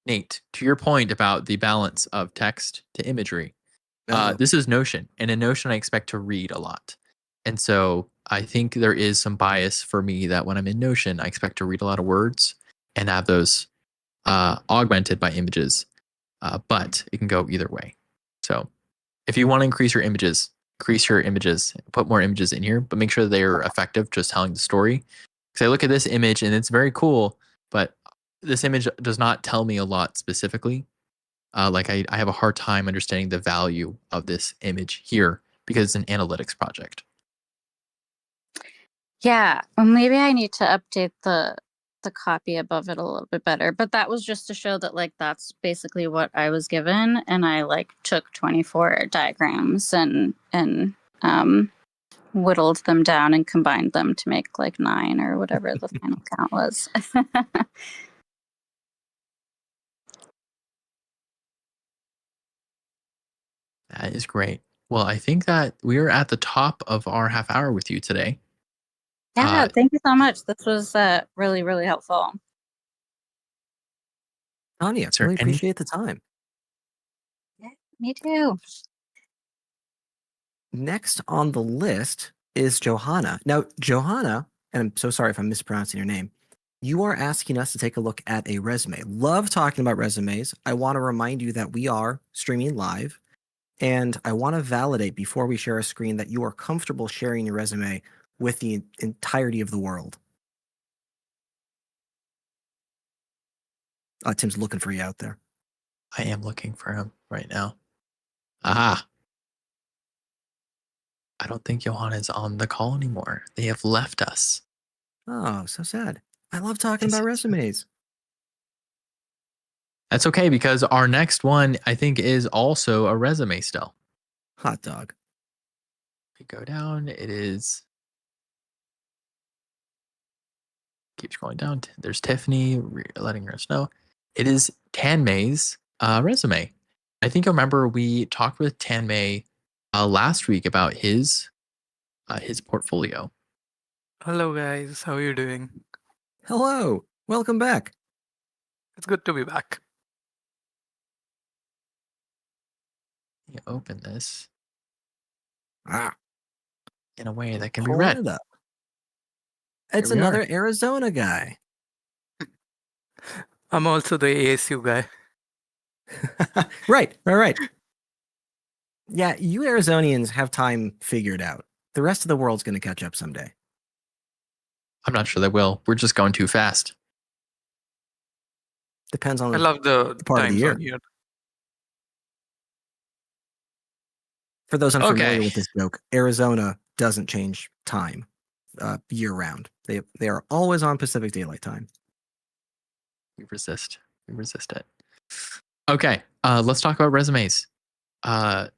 Nate, to your point about the balance of text to imagery, this is Notion, and in Notion, I expect to read a lot. And so I think there is some bias for me that when I'm in Notion, I expect to read a lot of words and have those augmented by images, but it can go either way. So if you want to increase your images, put more images in here, but make sure they're effective just telling the story. Because I look at this image and it's very cool, but this image does not tell me a lot specifically. Like I have a hard time understanding the value of this image here because it's an analytics project. Yeah, well, maybe I need to update the copy above it a little bit better. But that was just to show that like that's basically what I was given, and I like took 24 diagrams and whittled them down and combined them to make like 9 or whatever the final count was. That is great. Well, I think that we are at the top of our half hour with you today. Yeah, thank you so much. This was really, really helpful. Tania, Is there really any? appreciate the time. Yeah, me too. Next on the list is Johanna. Now, Johanna, and I'm so sorry if I'm mispronouncing your name, you are asking us to take a look at a resume. Love talking about resumes. I want to remind you that we are streaming live, and I want to validate before we share a screen that you are comfortable sharing your resume with the entirety of the world. Tim's looking for you out there. I am looking for him right now. Aha. I don't think Johanna is on the call anymore. They have left us. Oh, so sad. I love talking about resumes. That's okay because our next one, I think, is also a resume still. Hot dog. We go down. It is. Keep scrolling down. There's Tiffany letting us know. It is Tanmay's resume. I think I remember we talked with Tanmay last week about his portfolio. Hello, guys. How are you doing? Hello, welcome back. It's good to be back. You open this Ah, in a way that can be pulling read. it up. It's we are. another Arizona guy. I'm also the ASU guy. Right. Yeah, you Arizonians have time figured out. The rest of the world's going to catch up someday. I'm not sure they will. We're just going too fast. Depends on I love the part of the time year. zone here. For those unfamiliar Okay. with this joke, Arizona doesn't change time year round. They are always on Pacific Daylight Time. We resist it. Okay, let's talk about resumes. We Tanmay,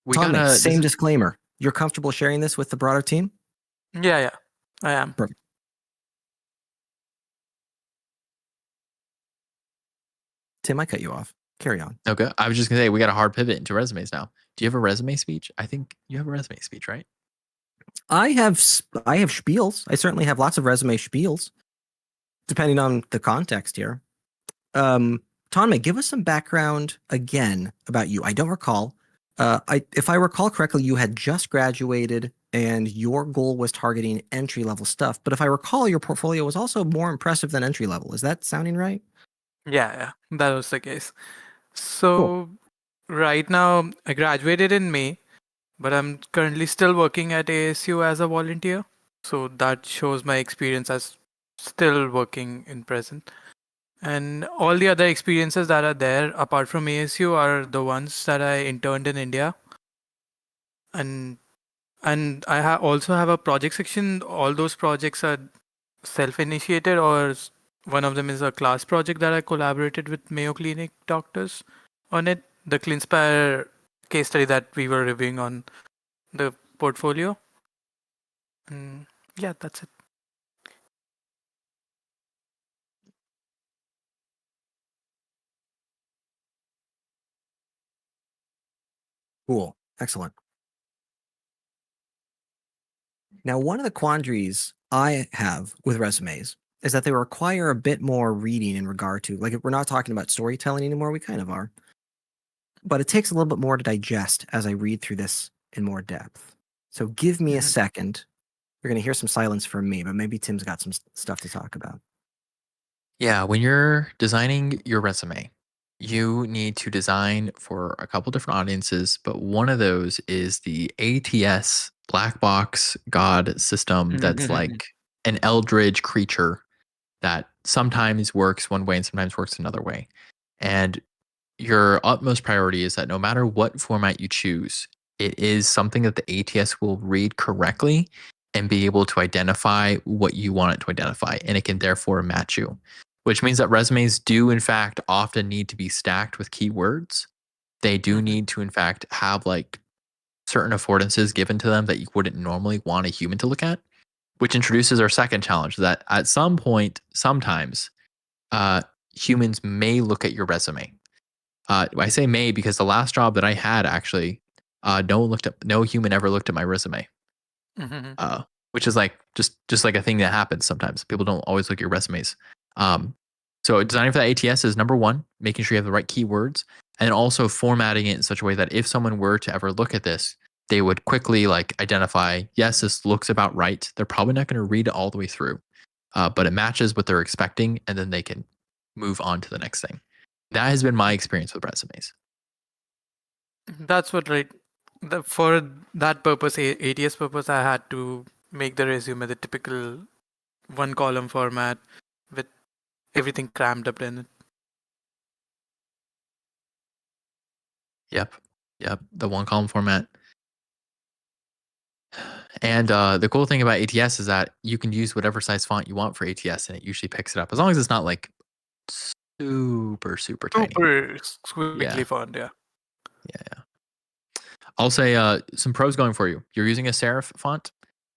gotta same disclaimer. You're comfortable sharing this with the broader team? Yeah, I am. Perfect. Tim, I cut you off. Carry on. Okay, I was just gonna say we got a hard pivot into resumes now. Do you have a resume speech? I think you have a resume speech, right? I have spiels. I certainly have lots of resume spiels, depending on the context here. Tanmay, give us some background again about you. I don't recall. If I recall correctly, you had just graduated and your goal was targeting entry level stuff. But if I recall, your portfolio was also more impressive than entry level. Is that sounding right? Yeah, that was the case. So, right now, I graduated in May, but I'm currently still working at ASU as a volunteer. So, that shows my experience as still working in present. And all the other experiences that are there, apart from ASU, are the ones that I interned in India. And I also have a project section. All those projects are self-initiated, or one of them is a class project that I collaborated with Mayo Clinic doctors on it. The CleanSpire case study that we were reviewing on the portfolio. And yeah, that's it. Cool. Excellent. Now, one of the quandaries I have with resumes is that they require a bit more reading in regard to, like, if we're not talking about storytelling anymore, we kind of are. But it takes a little bit more to digest as I read through this in more depth. So give me a second. You're going to hear some silence from me, but maybe Tim's got some stuff to talk about. Yeah, when you're designing your resume, you need to design for a couple different audiences, but one of those is the ATS black box god system that's like an eldritch creature that sometimes works one way and sometimes works another way. And your utmost priority is that no matter what format you choose, it is something that the ATS will read correctly and be able to identify what you want it to identify. And it can therefore match you, which means that resumes do, in fact, often need to be stacked with keywords. They do need to, in fact, have like certain affordances given to them that you wouldn't normally want a human to look at, which introduces our second challenge that at some point, sometimes humans may look at your resume. I say may because the last job that I had actually, no human ever looked at my resume, which is like just like a thing that happens sometimes. People don't always look at your resumes. So designing for that ATS is number one, making sure you have the right keywords, and also formatting it in such a way that if someone were to ever look at this, they would quickly like identify, yes, this looks about right. They're probably not going to read it all the way through, but it matches what they're expecting, and then they can move on to the next thing. That has been my experience with resumes. That's what, right. For that purpose, ATS purpose, I had to make the resume the typical one column format with everything crammed up in it. Yep. The one column format. And the cool thing about ATS is that you can use whatever size font you want for ATS, and it usually picks it up as long as it's not like super tiny. Super squiggly font, yeah. Yeah. I'll say some pros going for you. You're using a serif font.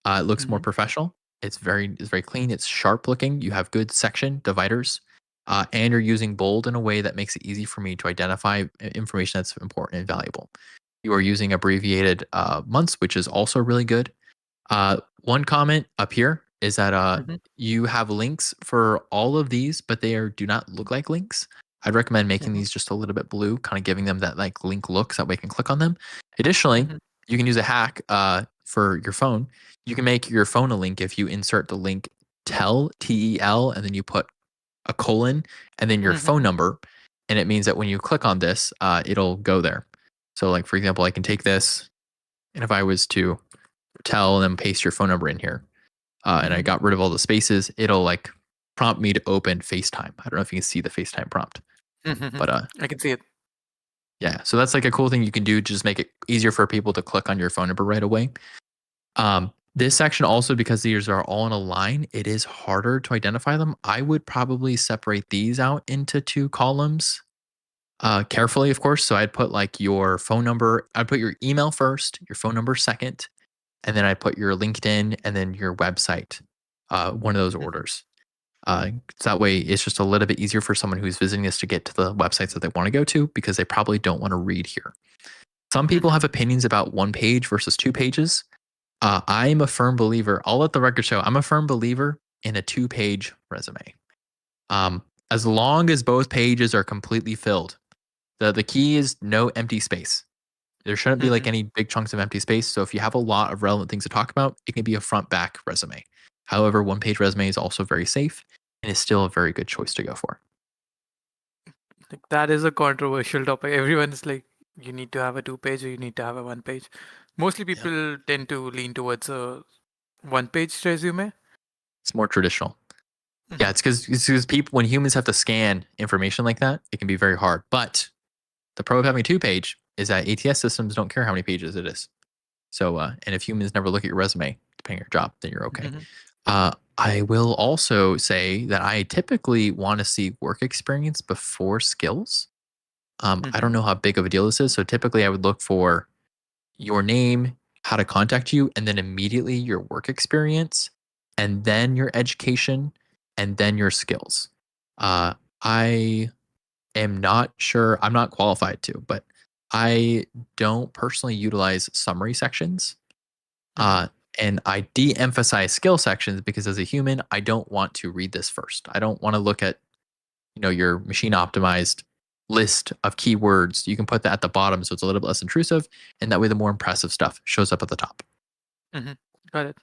It looks more professional. It's very clean. It's sharp looking. You have good section dividers, and you're using bold in a way that makes it easy for me to identify information that's important and valuable. You are using abbreviated months, which is also really good. One comment up here is that you have links for all of these, but they do not look like links. I'd recommend making these just a little bit blue, kind of giving them that like link look so that way you can click on them. Additionally, you can use a hack for your phone. You can make your phone a link if you insert the link tel, T-E-L, and then you put a colon and then your phone number. And it means that when you click on this, it'll go there. So like, for example, I can take this, and if I was to tell and then paste your phone number in here, and I got rid of all the spaces, it'll like prompt me to open FaceTime. I don't know if you can see the FaceTime prompt, but I can see it. yeah. So that's like a cool thing you can do to just make it easier for people to click on your phone number right away. This section also, because these are all in a line, it is harder to identify them. I would probably separate these out into 2 columns carefully, of course. So I'd put like your phone number, I'd put your email first, your phone number second, and then I'd put your LinkedIn and then your website, one of those orders. So that way it's just a little bit easier for someone who's visiting this to get to the websites that they want to go to, because they probably don't want to read here. Some people have opinions about 1 page versus 2 pages. I'm a firm believer, I'll let the record show, I'm a firm believer in a 2-page resume. As long as both pages are completely filled. The key is no empty space. There shouldn't be like any big chunks of empty space. So if you have a lot of relevant things to talk about, it can be a front-back resume. However, 1-page resume is also very safe and is still a very good choice to go for. Like, that is a controversial topic. Everyone's like, you need to have a 2-page or you need to have a 1-page. Mostly people tend to lean towards a 1-page resume. It's more traditional. Yeah, it's because people, when humans have to scan information like that, it can be very hard. But the pro of having a 2-page is that ATS systems don't care how many pages it is. So, and if humans never look at your resume, depending on your job, then you're okay. I will also say that I typically want to see work experience before skills. I don't know how big of a deal this is. So typically I would look for your name, how to contact you, and then immediately your work experience, and then your education, and then your skills. I am not sure, I'm not qualified to, but I don't personally utilize summary sections. And I de-emphasize skill sections because as a human, I don't want to read this first. I don't want to look at, your machine optimized list of keywords. You can put that at the bottom so it's a little bit less intrusive, and that way the more impressive stuff shows up at the top. Got it.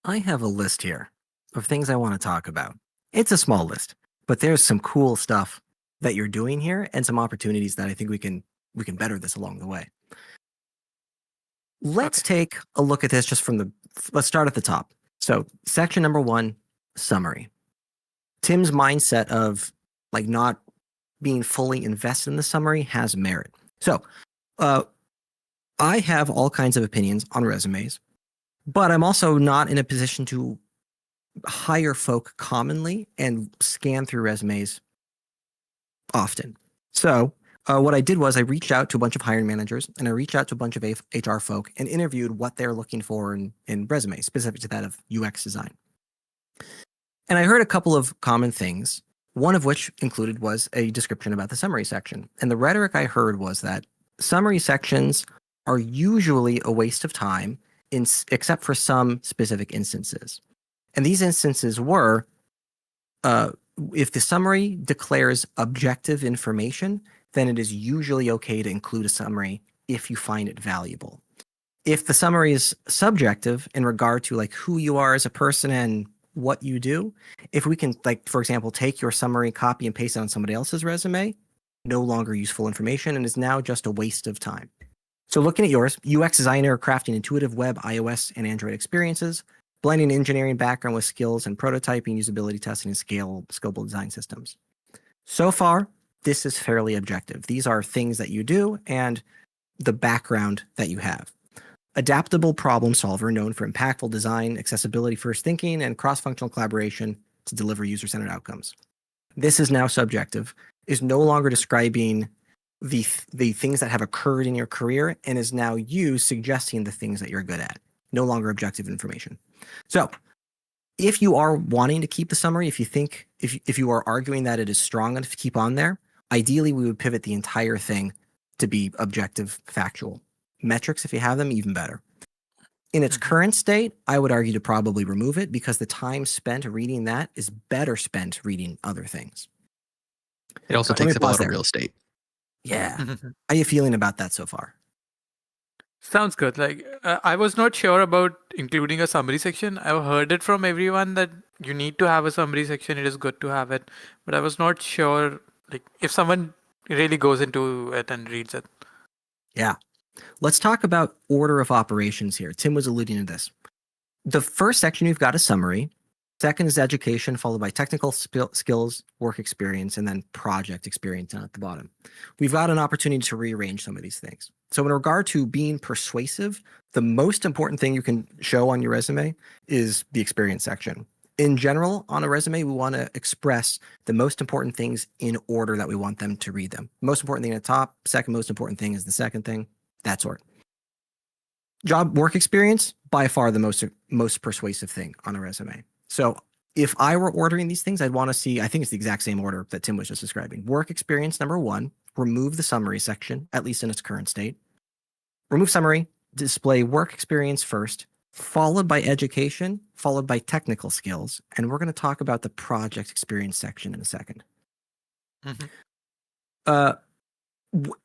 I have a list here of things I want to talk about. It's a small list, but there's some cool stuff that you're doing here and some opportunities that I think we can better this along the way. Let's take a look at this just let's start at the top. So section number 1, summary. Tim's mindset of like not being fully invested in the summary has merit. So I have all kinds of opinions on resumes, but I'm also not in a position to hire folk commonly and scan through resumes often. So what I did was I reached out to a bunch of hiring managers and I reached out to a bunch of HR folk and interviewed what they're looking for in resumes, specific to that of UX design. And I heard a couple of common things, one of which included was a description about the summary section. And the rhetoric I heard was that summary sections are usually a waste of time except for some specific instances. And these instances were, if the summary declares objective information, then it is usually okay to include a summary if you find it valuable. If the summary is subjective in regard to like who you are as a person and what you do, if we can, like, for example, take your summary, copy and paste it on somebody else's resume, no longer useful information and is now just a waste of time. So looking at yours, UX designer crafting intuitive web, iOS, and Android experiences, blending engineering background with skills and prototyping, usability testing, and scalable design systems. So far, this is fairly objective. These are things that you do and the background that you have. Adaptable problem solver known for impactful design, accessibility first thinking, and cross-functional collaboration to deliver user-centered outcomes. This is now subjective, is no longer describing the things that have occurred in your career, and is now you suggesting the things that you're good at. No longer objective information. So if you are wanting to keep the summary, if you are arguing that it is strong enough to keep on there, ideally we would pivot the entire thing to be objective, factual. Metrics, if you have them, even better. In its current state, I would argue to probably remove it because the time spent reading that is better spent reading other things. It also Let me takes up a pause lot of there. real estate. Yeah. How are you feeling about that so far? Sounds good. Like I was not sure about including a summary section. I've heard it from everyone that you need to have a summary section. It is good to have it, but I was not sure like if someone really goes into it and reads it. Yeah. Let's talk about order of operations here. Tim was alluding to this. The first section, you've got a summary. Second is education, followed by technical skills, work experience, and then project experience down at the bottom. We've got an opportunity to rearrange some of these things. So in regard to being persuasive, the most important thing you can show on your resume is the experience section. In general, on a resume, we want to express the most important things in order that we want them to read them. Most important thing at the top, second most important thing is the second thing, that sort. Job work experience, by far the most persuasive thing on a resume. So if I were ordering these things, I'd want to see, I think it's the exact same order that Tim was just describing. Work experience, number one, remove the summary section, at least in its current state. Remove summary, display work experience first, followed by education, followed by technical skills. And we're going to talk about the project experience section in a second.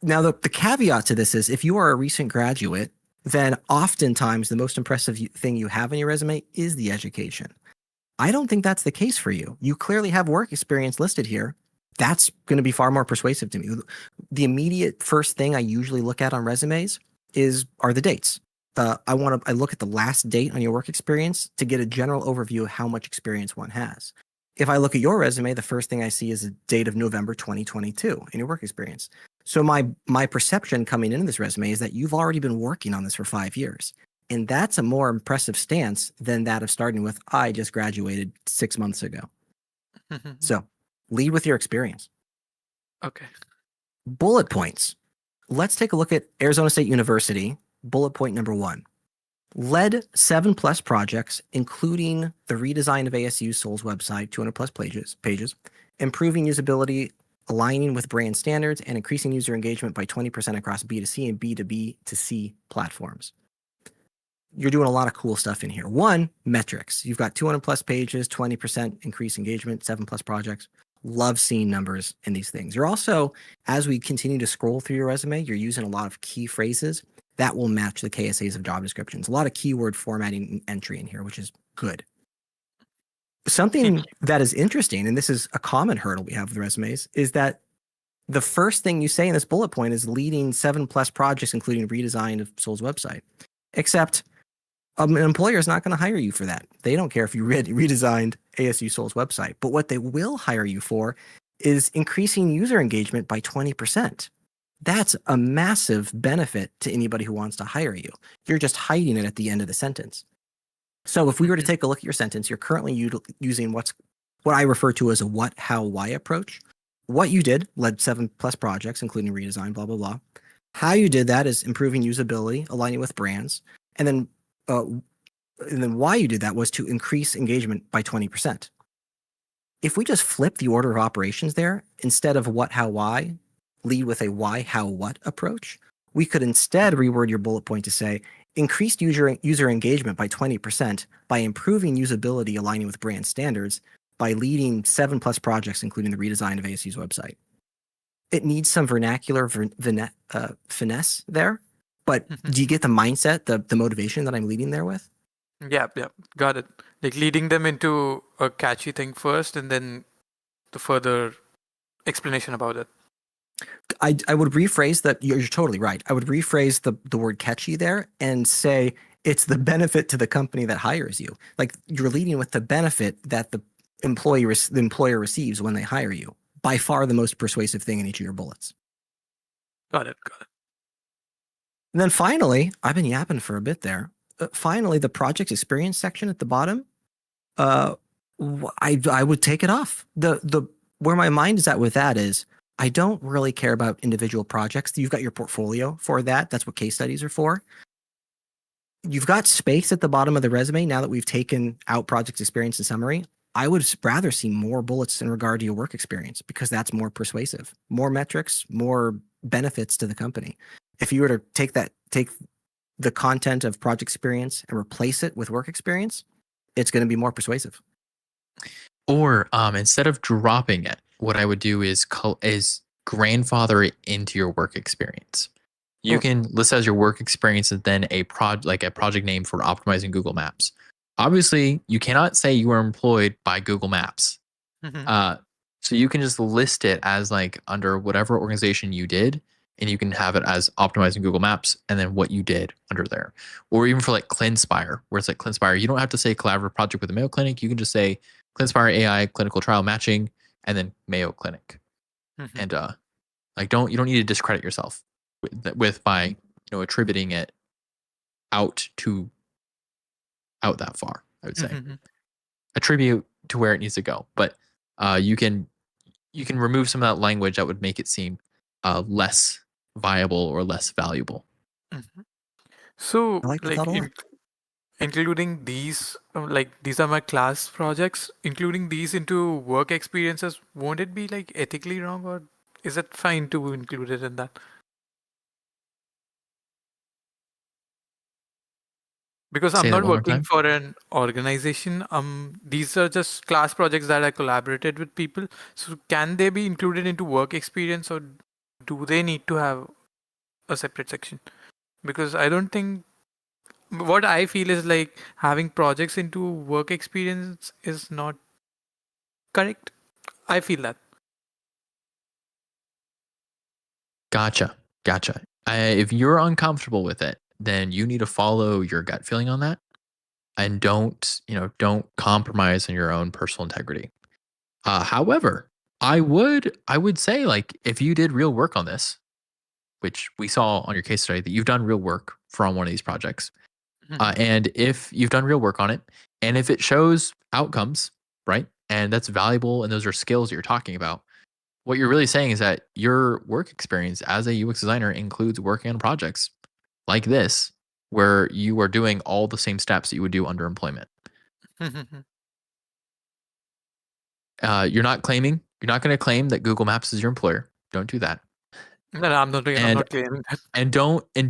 Now, the caveat to this is if you are a recent graduate, then oftentimes the most impressive thing you have in your resume is the education. I don't think that's the case for you. You clearly have work experience listed here. That's going to be far more persuasive to me. The immediate first thing I usually look at on resumes are the dates. I look at the last date on your work experience to get a general overview of how much experience one has. If I look at your resume, the first thing I see is a date of November 2022 in your work experience. So my perception coming into this resume is that you've already been working on this for 5 years. And that's a more impressive stance than that of starting with, I just graduated 6 months ago. So lead with your experience. Okay. Bullet points. Let's take a look at Arizona State University. Bullet point number 1. Led 7+ projects, including the redesign of ASU Soul's website, 200+ pages, improving usability, aligning with brand standards, and increasing user engagement by 20% across B2C and B2B2C platforms. You're doing a lot of cool stuff in here. 1, metrics. You've got 200+ pages, 20% increased engagement, 7+ projects. Love seeing numbers in these things. You're also, as we continue to scroll through your resume, you're using a lot of key phrases that will match the KSAs of job descriptions. A lot of keyword formatting and entry in here, which is good. Something that is interesting, and this is a common hurdle we have with resumes, is that the first thing you say in this bullet point is leading 7+ projects, including redesign of Soul's website. Except an employer is not going to hire you for that. They don't care if you redesigned ASU Soul's website. But what they will hire you for is increasing user engagement by 20%. That's a massive benefit to anybody who wants to hire you. You're just hiding it at the end of the sentence. So if we were to take a look at your sentence, you're currently using what I refer to as a what, how, why approach. What you did led 7+ projects, including redesign, blah, blah, blah. How you did that is improving usability, aligning with brands. And then why you did that was to increase engagement by 20%. If we just flip the order of operations there, instead of what, how, why, lead with a why, how, what approach, we could instead reword your bullet point to say, increased user engagement by 20% by improving usability, aligning with brand standards, by leading 7+ projects, including the redesign of ASU's website. It needs some vernacular finesse there, but do you get the mindset, the motivation that I'm leading there with? Yeah, got it. Like leading them into a catchy thing first and then the further explanation about it. I would rephrase that. You're totally right. I would rephrase the word catchy there and say it's the benefit to the company that hires you. Like you're leading with the benefit that the employer receives when they hire you. By far the most persuasive thing in each of your bullets. Got it. And then finally, I've been yapping for a bit there. Finally, the project experience section at the bottom, I would take it off. The where my mind is at with that is I don't really care about individual projects. You've got your portfolio for that. That's what case studies are for. You've got space at the bottom of the resume now that we've taken out project experience and summary. I would rather see more bullets in regard to your work experience because that's more persuasive, more metrics, more benefits to the company. If you were to take the content of project experience and replace it with work experience, it's going to be more persuasive. Or instead of dropping it, what I would do is grandfather it into your work experience. You can list as your work experience and then a project name for optimizing Google Maps. Obviously, you cannot say you were employed by Google Maps. So you can just list it as like under whatever organization you did, and you can have it as optimizing Google Maps and then what you did under there. Or even for like ClinSpire, where it's like ClinSpire, you don't have to say collaborative project with the Mayo Clinic. You can just say ClinSpire AI clinical trial matching and then Mayo Clinic. And you don't need to discredit yourself with by attributing it out that far. I would say attribute to where it needs to go, but you can remove some of that language that would make it seem less viable or less valuable. So I like the thought a lot. including these, these are my class projects, including these into work experiences, won't it be like ethically wrong, or is it fine to include it in that? Because I'm Say that not one more working time. for an organization. These are just class projects that I collaborated with people. So can they be included into work experience, or do they need to have a separate section? Because I don't think, what I feel is like having projects into work experience is not correct. I feel that. Gotcha. If you're uncomfortable with it, then you need to follow your gut feeling on that, and don't compromise on your own personal integrity. However, I would say, like, if you did real work on this, which we saw on your case study that you've done real work from one of these projects, and if you've done real work on it, and if it shows outcomes, right, and that's valuable, and those are skills that you're talking about, what you're really saying is that your work experience as a UX designer includes working on projects like this, where you are doing all the same steps that you would do under employment. You're not going to claim that Google Maps is your employer. Don't do that. No, I'm not doing. I'm not claiming that. And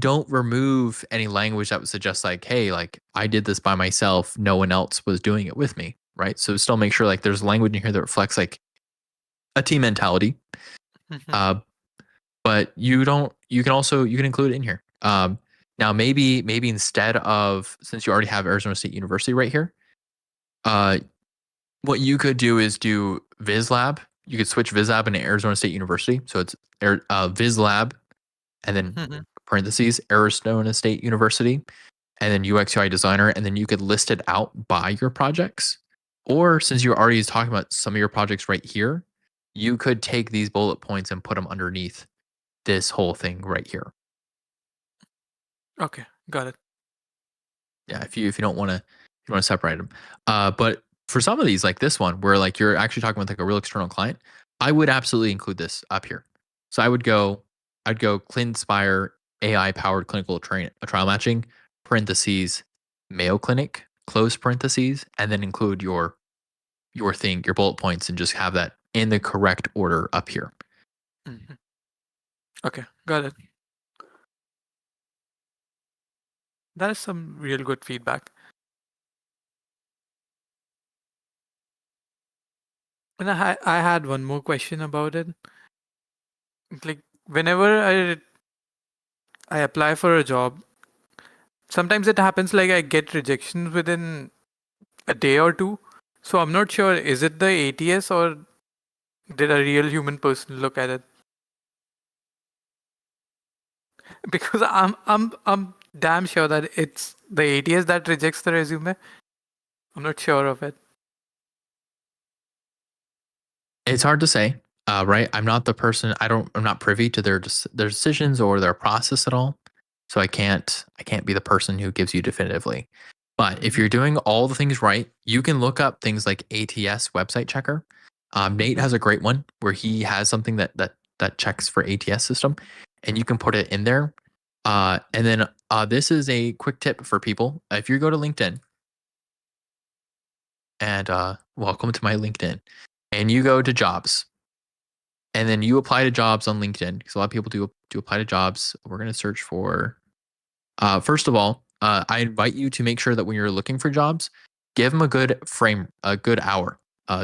don't remove any language that would suggest like, hey, like I did this by myself. No one else was doing it with me, right? So still make sure like there's language in here that reflects like a team mentality. But you can include it in here. Now maybe instead of, since you already have Arizona State University right here, what you could do is do VizLab. You could switch VizLab into Arizona State University. So it's VizLab and then parentheses Arizona State University and then UX UI designer. And then you could list it out by your projects. Or since you're already talking about some of your projects right here, you could take these bullet points and put them underneath this whole thing right here. Okay, got it. Yeah, if you don't want to separate them, but for some of these, like this one, where like you're actually talking with like a real external client, I would absolutely include this up here. So I'd go ClinSpire AI powered clinical trial matching parentheses Mayo Clinic close parentheses, and then include your bullet points, and just have that in the correct order up here. Okay, got it. That is some real good feedback. And I had one more question about it. Like whenever I apply for a job, sometimes it happens like I get rejections within a day or two. So I'm not sure, is it the ATS or did a real human person look at it? Because I'm damn sure that it's the ATS that rejects the resume. I'm not sure of it. It's hard to say, right? I'm not the person. I'm not privy to their decisions or their process at all. So I can't be the person who gives you definitively. But if you're doing all the things right, you can look up things like ATS website checker. Nate has a great one where he has something that checks for ATS system, and you can put it in there. And then this is a quick tip for people. If you go to LinkedIn, and welcome to my LinkedIn, and you go to jobs, and then you apply to jobs on LinkedIn, because a lot of people do apply to jobs. We're going to search for, first of all, I invite you to make sure that when you're looking for jobs, give them a good hour.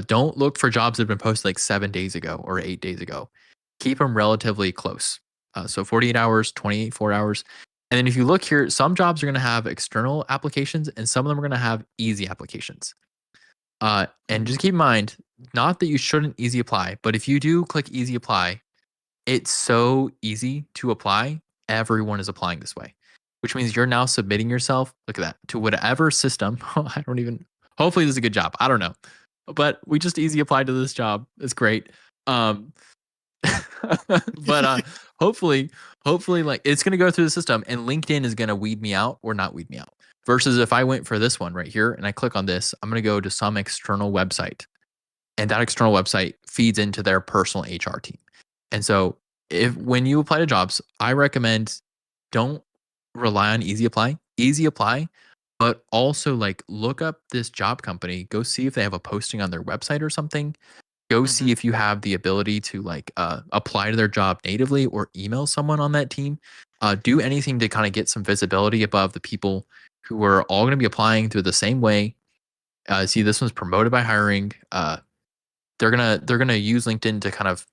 Don't look for jobs that have been posted like 7 days ago or 8 days ago. Keep them relatively close. So 48 hours, 24 hours. And then if you look here, some jobs are going to have external applications and some of them are going to have easy applications. And just keep in mind, not that you shouldn't easy apply, but if you do click easy apply, it's so easy to apply. Everyone is applying this way, which means you're now submitting yourself, look at that, to whatever system. Hopefully this is a good job. I don't know, but we just easy applied to this job. It's great. But hopefully like it's going to go through the system and LinkedIn is going to weed me out or not weed me out. Versus if I went for this one right here and I click on this, I'm going to go to some external website, and that external website feeds into their personal HR team. And so when you apply to jobs, I recommend don't rely on easy apply, but also like look up this job company, go see if they have a posting on their website or something. Go see if you have the ability to like apply to their job natively or email someone on that team. Do anything to kind of get some visibility above the people who are all going to be applying through the same way. See, this one's promoted by hiring. They're gonna use LinkedIn to kind of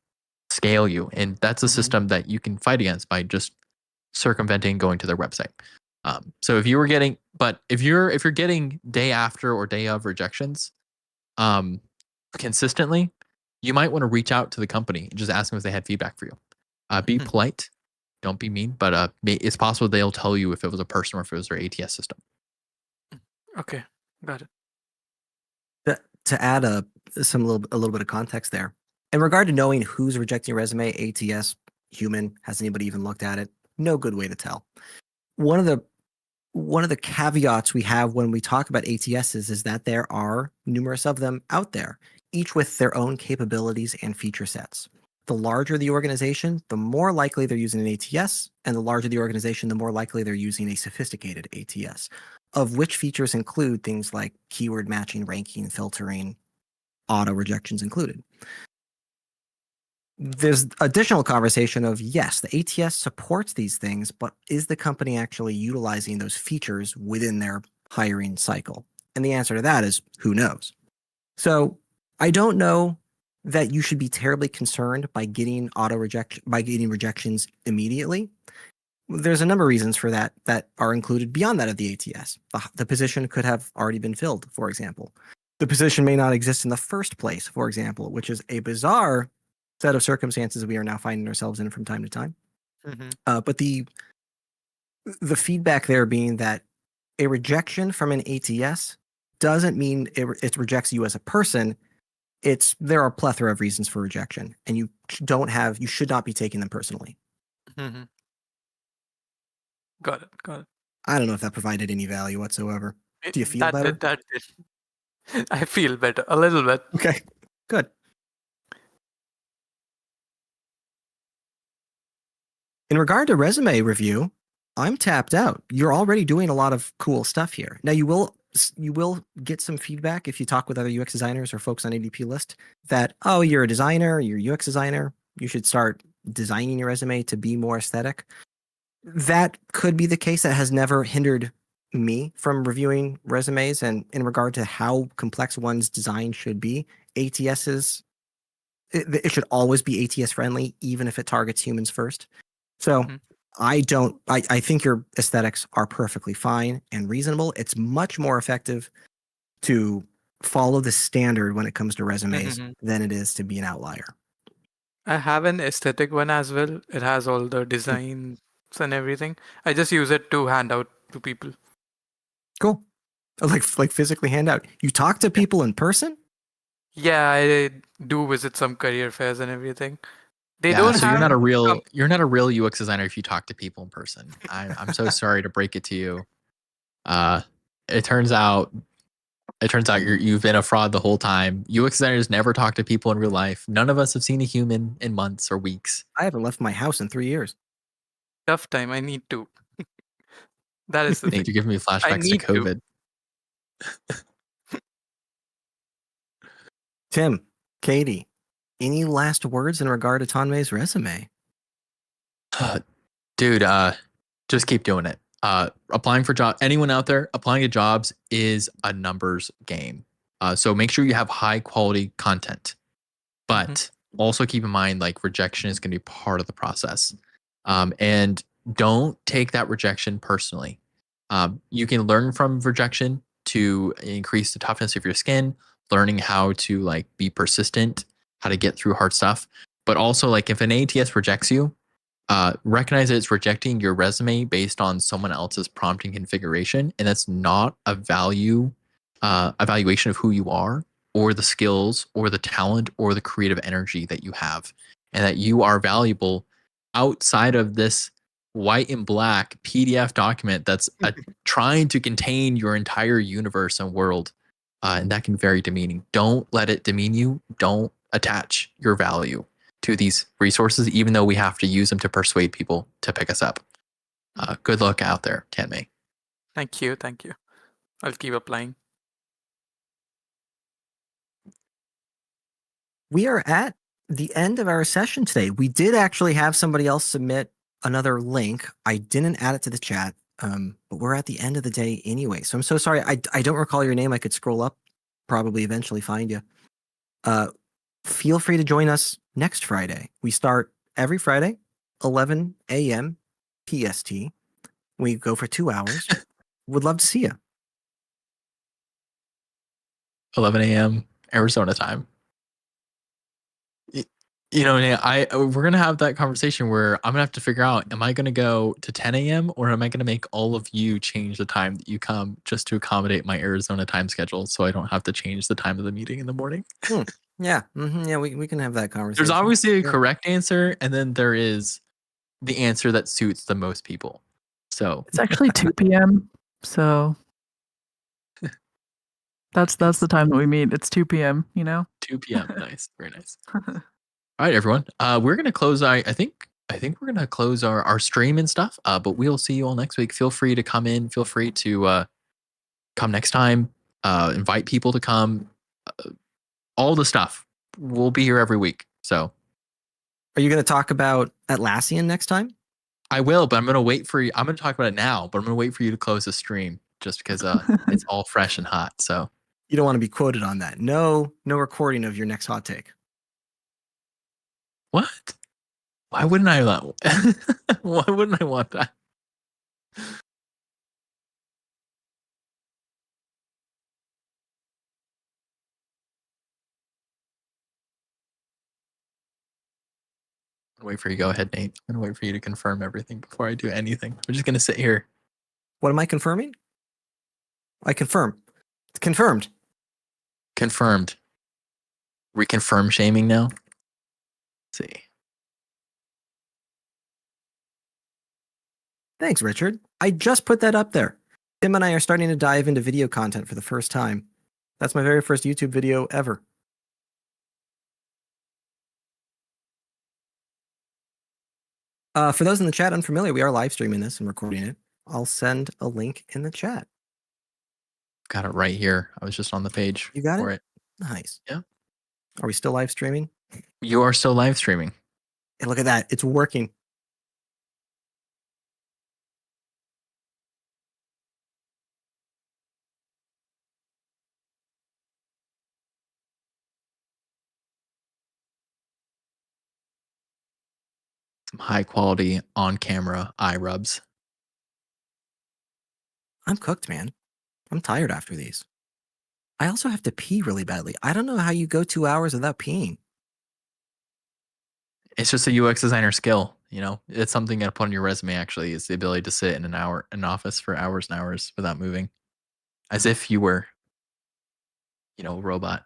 scale you, and that's a system that you can fight against by just circumventing going to their website. So if you're getting day after or day of rejections, consistently, you might want to reach out to the company and just ask them if they had feedback for you. Be polite, don't be mean, but it's possible they'll tell you if it was a person or if it was their ATS system. Okay, got it. To add a little bit of context there, in regard to knowing who's rejecting your resume, ATS, human, has anybody even looked at it? No good way to tell. One of the caveats we have when we talk about ATSs is that there are numerous of them out there, each with their own capabilities and feature sets. The larger the organization, the more likely they're using an ATS, and the larger the organization, the more likely they're using a sophisticated ATS, of which features include things like keyword matching, ranking, filtering, auto rejections included. There's additional conversation of, yes, the ATS supports these things, but is the company actually utilizing those features within their hiring cycle? And the answer to that is, who knows? So I don't know that you should be terribly concerned by getting rejections immediately. There's a number of reasons for that are included beyond that of the ATS. The position could have already been filled, for example. The position may not exist in the first place, for example, which is a bizarre set of circumstances we are now finding ourselves in from time to time. But the feedback there being that a rejection from an ATS doesn't mean it rejects you as a person. There are a plethora of reasons for rejection, and you should not be taking them personally. Got it. I don't know if that provided any value whatsoever. Do you feel better? I feel better a little bit. Okay, good. In regard to resume review, I'm tapped out. You're already doing a lot of cool stuff here. Now you will get some feedback if you talk with other UX designers or folks on ADP list that, oh, you're a designer, you're a UX designer, you should start designing your resume to be more aesthetic. That could be the case. That has never hindered me from reviewing resumes. And in regard to how complex one's design should be, ATSs, it should always be ATS friendly, even if it targets humans first. So I think your aesthetics are perfectly fine and reasonable. It's much more effective to follow the standard when it comes to resumes than it is to be an outlier. I have an aesthetic one as well. It has all the designs and everything. I just use it to hand out to people. Cool. Like physically hand out. You talk to people in person? Yeah, I do visit some career fairs and everything. They Yeah, don't so have you're not a real UX designer if you talk to people in person. I'm so sorry to break it to you. It turns out It turns out you've been a fraud the whole time. UX designers never talk to people in real life. None of us have seen a human in months or weeks. I haven't left my house in 3 years. Tough time. I need to. That is the Nate, thing. you're giving me flashbacks to need to. COVID. Tim, Katie, any last words in regard to Tanmay's resume? Dude, just keep doing it. Applying for jobs, anyone out there applying to jobs is a numbers game. So make sure you have high quality content, but also keep in mind like rejection is going to be part of the process. And don't take that rejection personally. You can learn from rejection to increase the toughness of your skin, learning how to like be persistent, how to get through hard stuff. But also like if an ATS rejects you, recognize that it's rejecting your resume based on someone else's prompting configuration, and that's not a value evaluation of who you are or the skills or the talent or the creative energy that you have, and that you are valuable outside of this white and black PDF document that's trying to contain your entire universe and world, and that can be very demeaning. Don't let it demean you. Don't attach your value to these resources, even though we have to use them to persuade people to pick us up. Good luck out there, Tanmay. Thank you. Thank you. I'll keep applying. We are at the end of our session today. We did actually have somebody else submit another link. I didn't add it to the chat, but we're at the end of the day anyway. So I'm so sorry. I don't recall your name. I could scroll up, probably eventually find you. Feel free to join us next Friday. We start every Friday, 11 a.m. PST. We go for 2 hours. Would love to see you. 11 a.m. Arizona time. You know, we're gonna have that conversation where I'm gonna have to figure out: am I gonna go to 10 a.m. or am I gonna make all of you change the time that you come just to accommodate my Arizona time schedule, so I don't have to change the time of the meeting in the morning? Yeah, yeah, we can have that conversation. There's obviously a correct answer, and then there is the answer that suits the most people. So It's actually 2 p.m. So that's the time that we meet. It's 2 p.m. 2 p.m. Nice, very nice. All right, everyone. We're gonna close. I think we're gonna close our stream and stuff. But we'll see you all next week. Feel free to come in. Feel free to come next time. Invite people to come. All the stuff. We'll be here every week. So, are you going to talk about Atlassian next time? I will, but I'm gonna wait for you. I'm gonna talk about it now, but I'm gonna wait for you to close the stream just because it's all fresh and hot. So you don't want to be quoted on that. No recording of your next hot take. What? Why wouldn't I Why wouldn't I want that? Wait for you. Go ahead, Nate. I'm gonna wait for you to confirm everything before I do anything. I'm just gonna sit here. What am I confirming? I confirm. It's confirmed. Confirmed. Reconfirm shaming now. Let's see. Thanks, Richard. I just put that up there. Tim and I are starting to dive into video content for the first time. That's my very first YouTube video ever. For those in the chat unfamiliar, we are live streaming this and recording it. I'll send a link in the chat. Got it right here. I was just on the page. You got for it? Nice. Yeah. Are we still live streaming? You are still live streaming. Hey, look at that. It's working. Some high quality on camera eye rubs. I'm cooked, man. I'm tired after these. I also have to pee really badly. I don't know how you go 2 hours without peeing. It's just a UX designer skill. It's something to put on your resume. Actually, is the ability to sit in an office for hours and hours without moving, as if you were, a robot.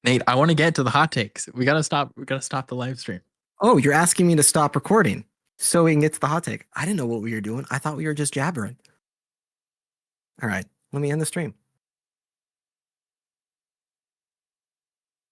Nate, I want to get to the hot takes. We gotta stop the live stream. Oh, you're asking me to stop recording? So we can get to the hot take. I didn't know what we were doing. I thought we were just jabbering. All right, let me end the stream.